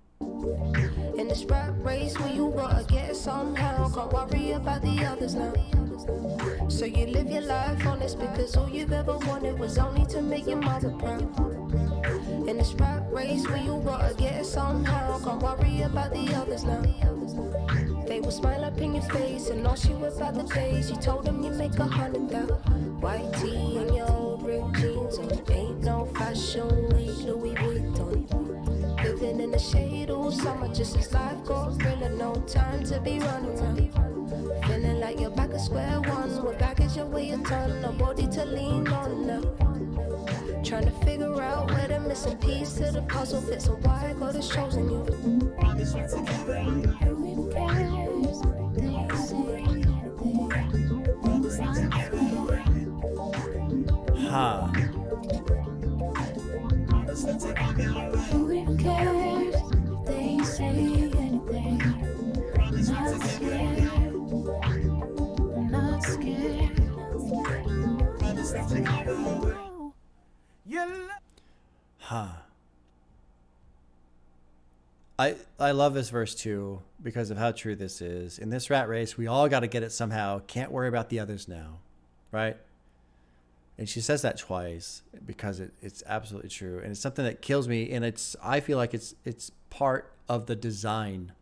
this rap race where you gotta get it somehow, can't worry about the others now. So you live your life honest, because all you've ever wanted was only to make your mother proud. In this rap race where you gotta get it somehow, can't worry about the others now. They will smile up in your face and ask you about the days you told them you make 100,000. White tee and your old ripped jeans on, ain't no fashion week, Louis Vuitton. Living in the shade all summer, just as life goes realer, no time to be running around. Feeling like you're back at square one, with baggage your way a ton, no body to lean on now. Trying to figure out where the missing piece to the puzzle fits, and why God has chosen you. Huh. Who even cares if they say anything? Not scared. I'm not scared. Huh. I love this verse too because of how true this is. In this rat race, we all got to get it somehow. Can't worry about the others now, right? And she says that twice because it's absolutely true, and it's something that kills me. And I feel like it's part of the design.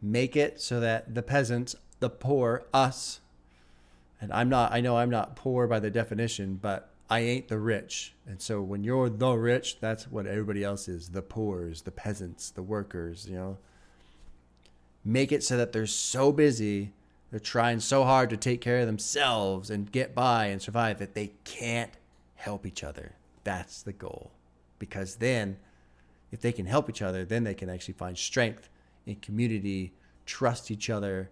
Make it so that the peasants, the poor, us, and I know I'm not poor by the definition, but I ain't the rich. And so when you're the rich, that's what everybody else is. The poors, the peasants, the workers, you know. Make it so that they're so busy, they're trying so hard to take care of themselves and get by and survive that they can't help each other. That's the goal. Because then, if they can help each other, then they can actually find strength in community, trust each other,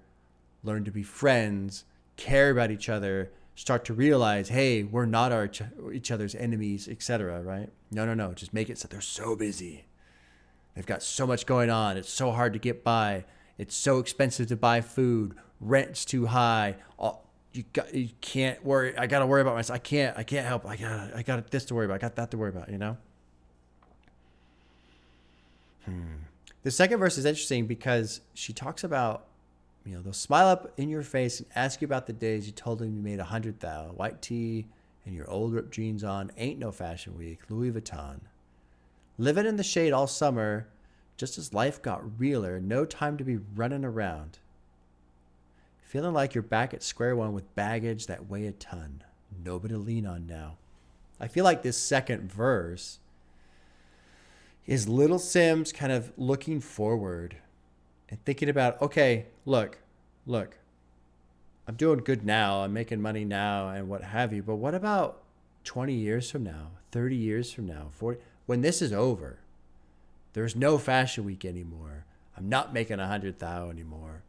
learn to be friends, care about each other, start to realize, hey, we're not each other's enemies, etc., right? No. Just make it so they're so busy. They've got so much going on. It's so hard to get by. It's so expensive to buy food. Rent's too high. You can't worry. I got to worry about myself. I can't help. I got this to worry about. I got that to worry about, you know? The second verse is interesting because she talks about, you know, they'll smile up in your face and ask you about the days you told them you made 100,000. White tee and your old ripped jeans on. Ain't no fashion week. Louis Vuitton. Living in the shade all summer, just as life got realer. No time to be running around. Feeling like you're back at square one with baggage that weigh a ton. Nobody to lean on now. I feel like this second verse is Little Simz kind of looking forward and thinking about, okay, look, I'm doing good now. I'm making money now and what have you. But what about 20 years from now, 30 years from now, 40? When this is over, there's no fashion week anymore. I'm not making 100,000 anymore.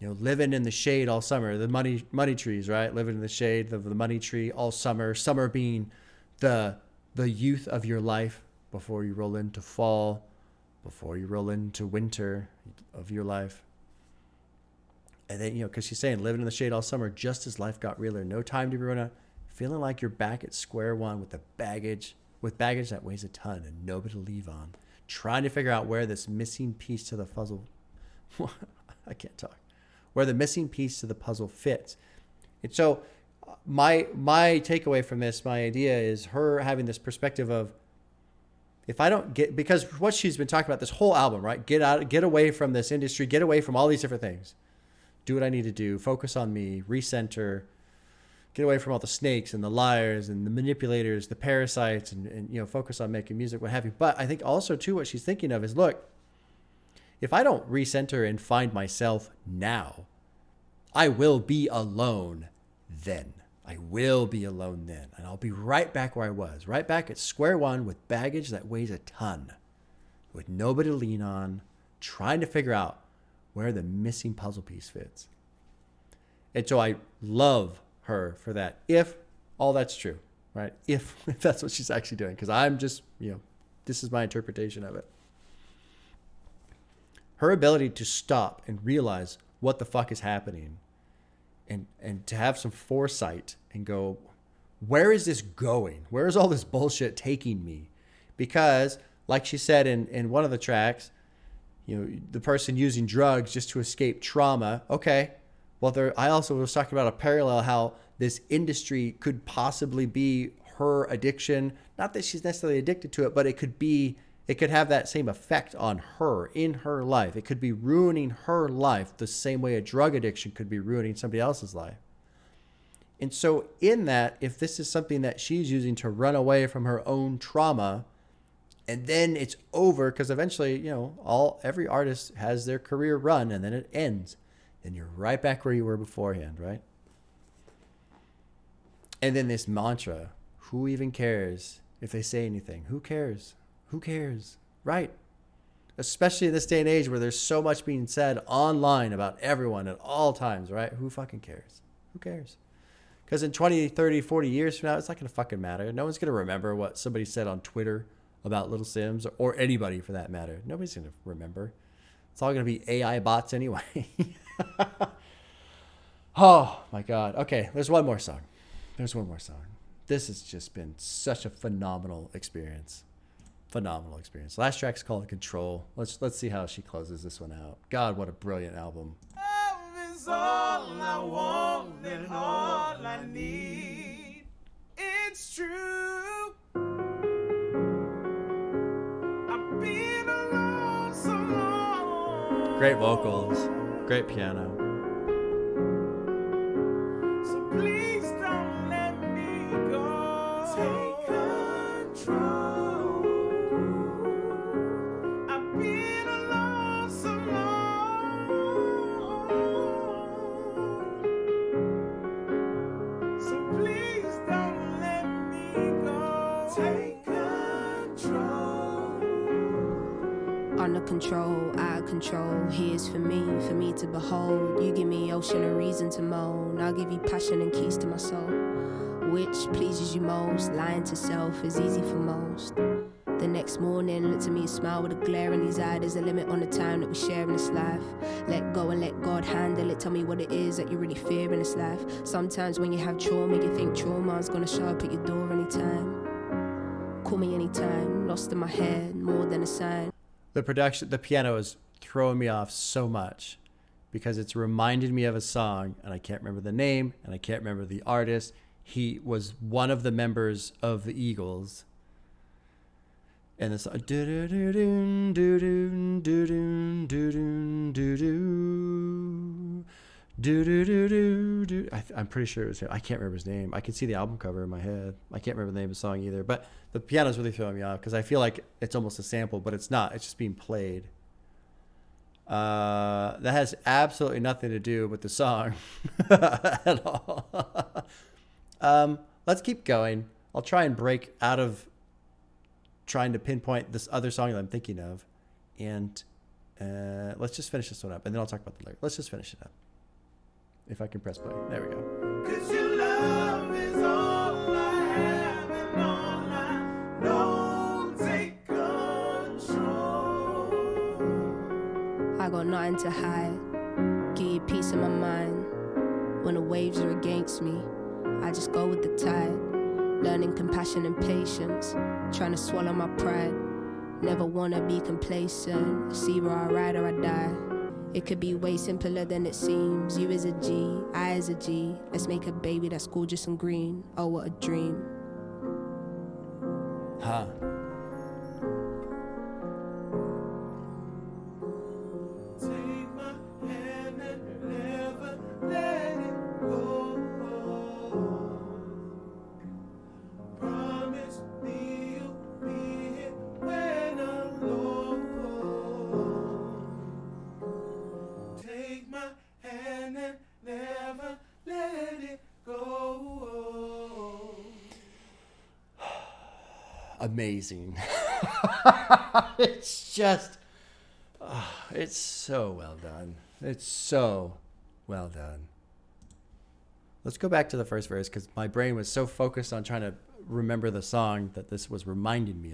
You know, living in the shade all summer, the money trees, right? Living in the shade of the money tree all summer. Summer being the youth of your life before you roll into fall, before you roll into winter of your life. And then, because she's saying living in the shade all summer, just as life got realer. No time to be running, feeling like you're back at square one with baggage that weighs a ton and nobody to leave on. Trying to figure out where this missing piece to the puzzle, I can't talk, where the missing piece to the puzzle fits. And so my takeaway from this, my idea is her having this perspective of, if I don't get, because what she's been talking about this whole album, right? Get away from this industry, get away from all these different things. Do what I need to do, focus on me, recenter, get away from all the snakes and the liars and the manipulators, the parasites, and focus on making music, what have you. But I think also too, what she's thinking of is, look, if I don't recenter and find myself now, I will be alone then. I will be alone then. And I'll be right back where I was, right back at square one with baggage that weighs a ton, with nobody to lean on, trying to figure out where the missing puzzle piece fits. And so I love her for that, if all that's true, right? If that's what she's actually doing, because I'm just, this is my interpretation of it. Her ability to stop and realize what the fuck is happening and to have some foresight and go, where is this going? Where is all this bullshit taking me? Because like she said in one of the tracks, the person using drugs just to escape trauma. Okay. Well, I also was talking about a parallel, how this industry could possibly be her addiction. Not that she's necessarily addicted to it, but it could have that same effect on her in her life. It could be ruining her life the same way a drug addiction could be ruining somebody else's life. And so in that, if this is something that she's using to run away from her own trauma, and then it's over, because eventually, every artist has their career run and then it ends. Then you're right back where you were beforehand, right? And then this mantra, who even cares if they say anything? Who cares? Who cares? Right. Especially in this day and age where there's so much being said online about everyone at all times, right? Who fucking cares? Who cares? Because in 20, 30, 40 years from now, it's not going to fucking matter. No one's going to remember what somebody said on Twitter about Little Simz, or anybody for that matter. Nobody's going to remember. It's all going to be AI bots anyway. Oh, my God. Okay, there's one more song. This has just been such a phenomenal experience. Last track's called Control. Let's see how she closes this one out. God, what a brilliant album. Love is all I want and all I need. It's true. I've been alone so long. Great vocals, great piano. So please don't let me go. Take control. I've been alone so long. So please don't let me go. Take control. Under control, out of control. Here's for me to behold. You give me ocean a reason to moan. I'll give you passion and keys to my soul. Which pleases you most? Lying to self is easy for most. The next morning, look to me, smile with a glare in his eye. There's a limit on the time that we share in this life. Let go and let God handle it. Tell me what it is that you really fear in this life. Sometimes when you have trauma, you think trauma's gonna show up at your door anytime. Call me anytime, lost in my head, more than a sign. The piano is throwing me off so much because it's reminded me of a song, and I can't remember the name and I can't remember the artist. he was one of the members of the Eagles. And the song, I'm pretty sure it was him. I can't remember his name. I can see the album cover in my head. I can't remember the name of the song either. But the piano's really throwing me off because I feel like it's almost a sample, but it's not. It's just being played. That has absolutely nothing to do with the song at all. Let's keep going. I'll try and break out of trying to pinpoint this other song that I'm thinking of. And let's just finish this one up. And then I'll talk about the lyric. Let's just finish it up. If I can press play. There we go. 'Cause your love is all I have and all I know. Take control. I got nothing to hide. Give you peace of my mind. When the waves are against me, I just go with the tide. Learning compassion and patience. Trying to swallow my pride. Never wanna be complacent. See where I ride or I die. It could be way simpler than it seems. You is a G, I is a G. Let's make a baby that's gorgeous and green. Oh, what a dream. Huh. Take my hand and never let it go. Promise me you'll be here when I'm low. Take my hand and never let it go. Amazing. It's just, it's so well done. It's so well done. Let's go back to the first verse because my brain was so focused on trying to remember the song that this was reminding me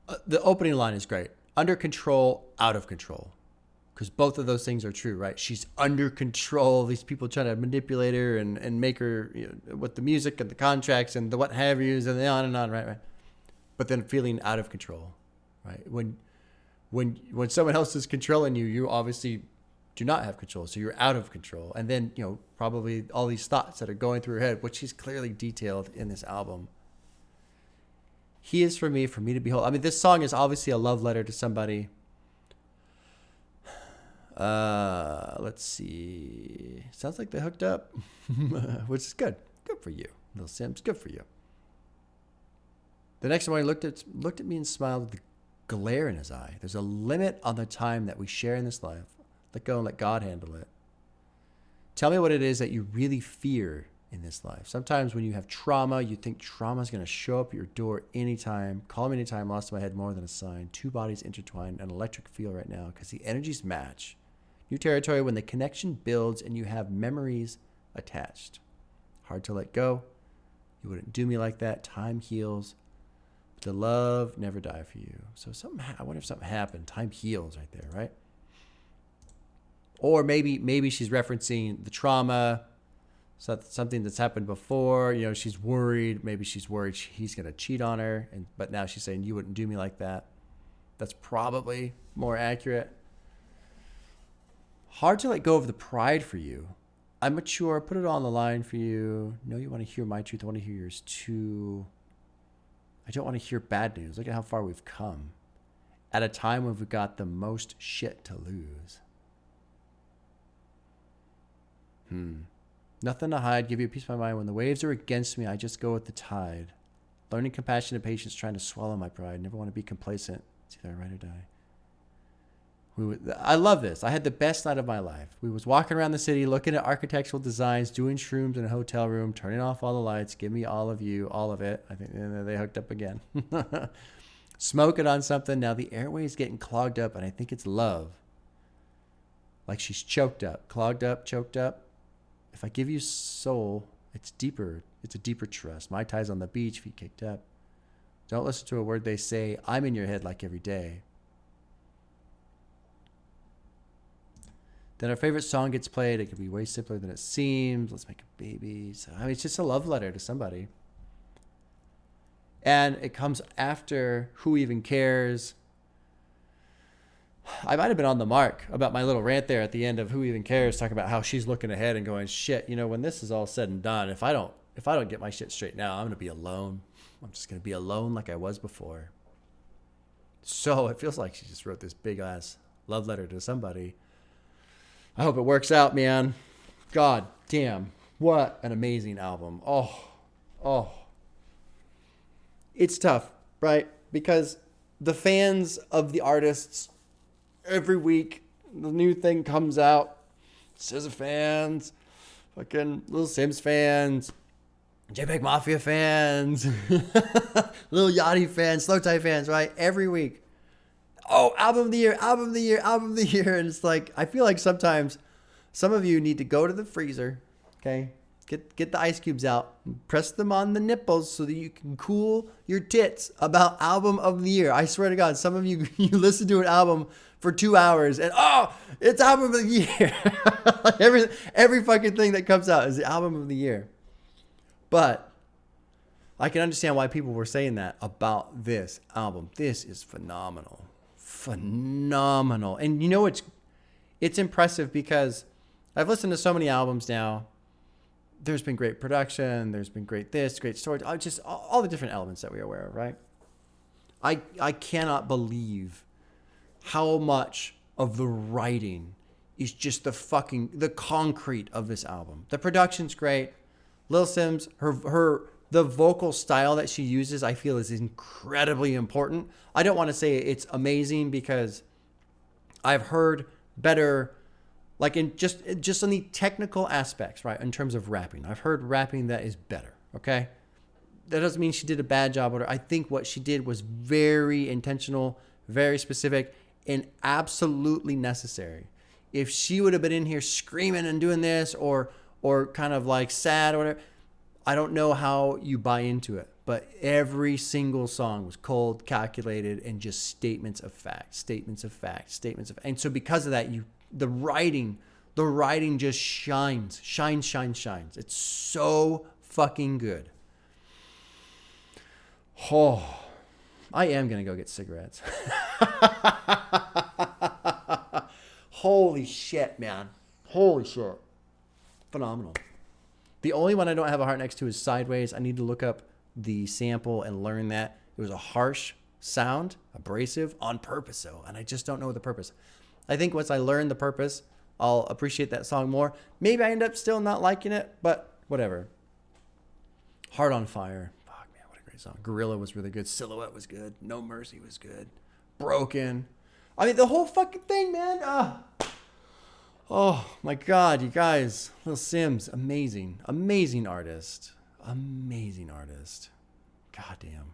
of. The opening line is great. Under control, out of control. Because both of those things are true, right? She's under control. These people trying to manipulate her and make her, with the music and the contracts and the what have yous and the on and on, right? But then feeling out of control, right? When someone else is controlling you, you obviously do not have control. So you're out of control. And then, probably all these thoughts that are going through her head, which she's clearly detailed in this album. He is for me to behold. I mean, this song is obviously a love letter to somebody. Let's see. Sounds like they hooked up, which is good. Good for you, Lil Sims. Good for you. The next one, he looked at me and smiled with a glare in his eye. There's a limit on the time that we share in this life. Let go and let God handle it. Tell me what it is that you really fear in this life. Sometimes when you have trauma, you think trauma is going to show up at your door anytime. Call me anytime. Lost my head more than a sign. Two bodies intertwined. An electric feel right now because the energies match. New territory when the connection builds and you have memories attached. Hard to let go. You wouldn't do me like that. Time heals. But the love never die for you. So I wonder if something happened. Time heals right there, right? Or maybe she's referencing the trauma. Something that's happened before. She's worried. Maybe she's worried he's going to cheat on her. But now she's saying, you wouldn't do me like that. That's probably more accurate. Hard to let go of the pride for you. I'm mature. Put it all on the line for you. No, you want to hear my truth. I want to hear yours too. I don't want to hear bad news. Look at how far we've come. At a time when we've got the most shit to lose. Nothing to hide. Give you a piece of my mind. When the waves are against me, I just go with the tide. Learning compassion and patience, trying to swallow my pride. Never want to be complacent. It's either I ride or die. I love this. I had the best night of my life. We was walking around the city, looking at architectural designs, doing shrooms in a hotel room, turning off all the lights. Give me all of you, all of it. I think they hooked up again. Smoking on something. Now the airway's getting clogged up, and I think it's love. Like she's choked up, clogged up, choked up. If I give you soul, it's deeper. It's a deeper trust. My tie's on the beach, feet kicked up. Don't listen to a word they say. I'm in your head like every day. Then our favorite song gets played. It could be way simpler than it seems. Let's make a baby. So, it's just a love letter to somebody. And it comes after Who Even Cares. I might have been on the mark about my little rant there at the end of Who Even Cares, talking about how she's looking ahead and going, shit, you know, when this is all said and done, if I don't get my shit straight now, I'm going to be alone. I'm just going to be alone like I was before. So it feels like she just wrote this big ass love letter to somebody. I hope it works out, man. God damn. What an amazing album. Oh. It's tough, right? Because the fans of the artists, every week, the new thing comes out. SZA fans, fucking Lil Sims fans, JPEG Mafia fans, Lil Yachty fans, Slow Tie fans, right? Every week. Oh, album of the year, album of the year, album of the year. And it's like, I feel like sometimes some of you need to go to the freezer, okay? Get the ice cubes out, press them on the nipples so that you can cool your tits about album of the year. I swear to God, some of you, you listen to an album for 2 hours and, oh, it's album of the year. every fucking thing that comes out is the album of the year. But I can understand why people were saying that about this album. This is phenomenal. Phenomenal. And you know, it's impressive because I've listened to so many albums now. There's been great production. There's been great this, great story. Just all the different elements that we are aware of, right? I cannot believe how much of the writing is just the concrete of this album. The production's great. Lil Sims, the vocal style that she uses, I feel is incredibly important. I don't want to say it's amazing because I've heard better, like in just on the technical aspects, right? In terms of rapping, I've heard rapping that is better. Okay. That doesn't mean she did a bad job. I think what she did was very intentional, very specific, and absolutely necessary. If she would have been in here screaming and doing this or kind of like sad or whatever, I don't know how you buy into it. But every single song was cold, calculated, and just statements of fact. And so because of that, the writing just shines. It's so fucking good. Oh, I am going to go get cigarettes. Holy shit, man. Holy shit. Phenomenal. The only one I don't have a heart next to is Sideways. I need to look up the sample and learn that. It was a harsh sound, abrasive, on purpose though, and I just don't know the purpose. I think once I learn the purpose, I'll appreciate that song more. Maybe I end up still not liking it, but whatever. Heart on Fire. Fuck, man, what a great song. Gorilla was really good. Silhouette was good. No Mercy was good. Broken. I mean, the whole fucking thing, man. Oh, my God, you guys. Lil Sims, amazing. Amazing artist. Amazing artist. God damn.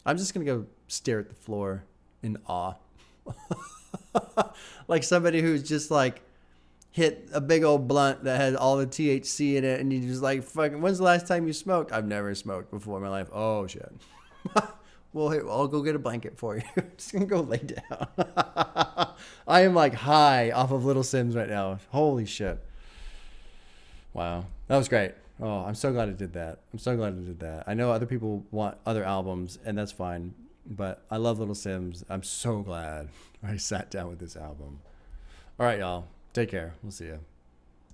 I'm just going to go stare at the floor in awe. Like somebody who's just like hit a big old blunt that had all the THC in it, and you just like, fucking, when's the last time you smoked? I've never smoked before in my life. Oh, shit. Well, here, I'll go get a blanket for you. I'm just going to go lay down. I am like high off of Little Sims right now. Holy shit. Wow. That was great. Oh, I'm so glad I did that. I know other people want other albums, and that's fine. But I love Little Sims. I'm so glad I sat down with this album. All right, y'all. Take care. We'll see you.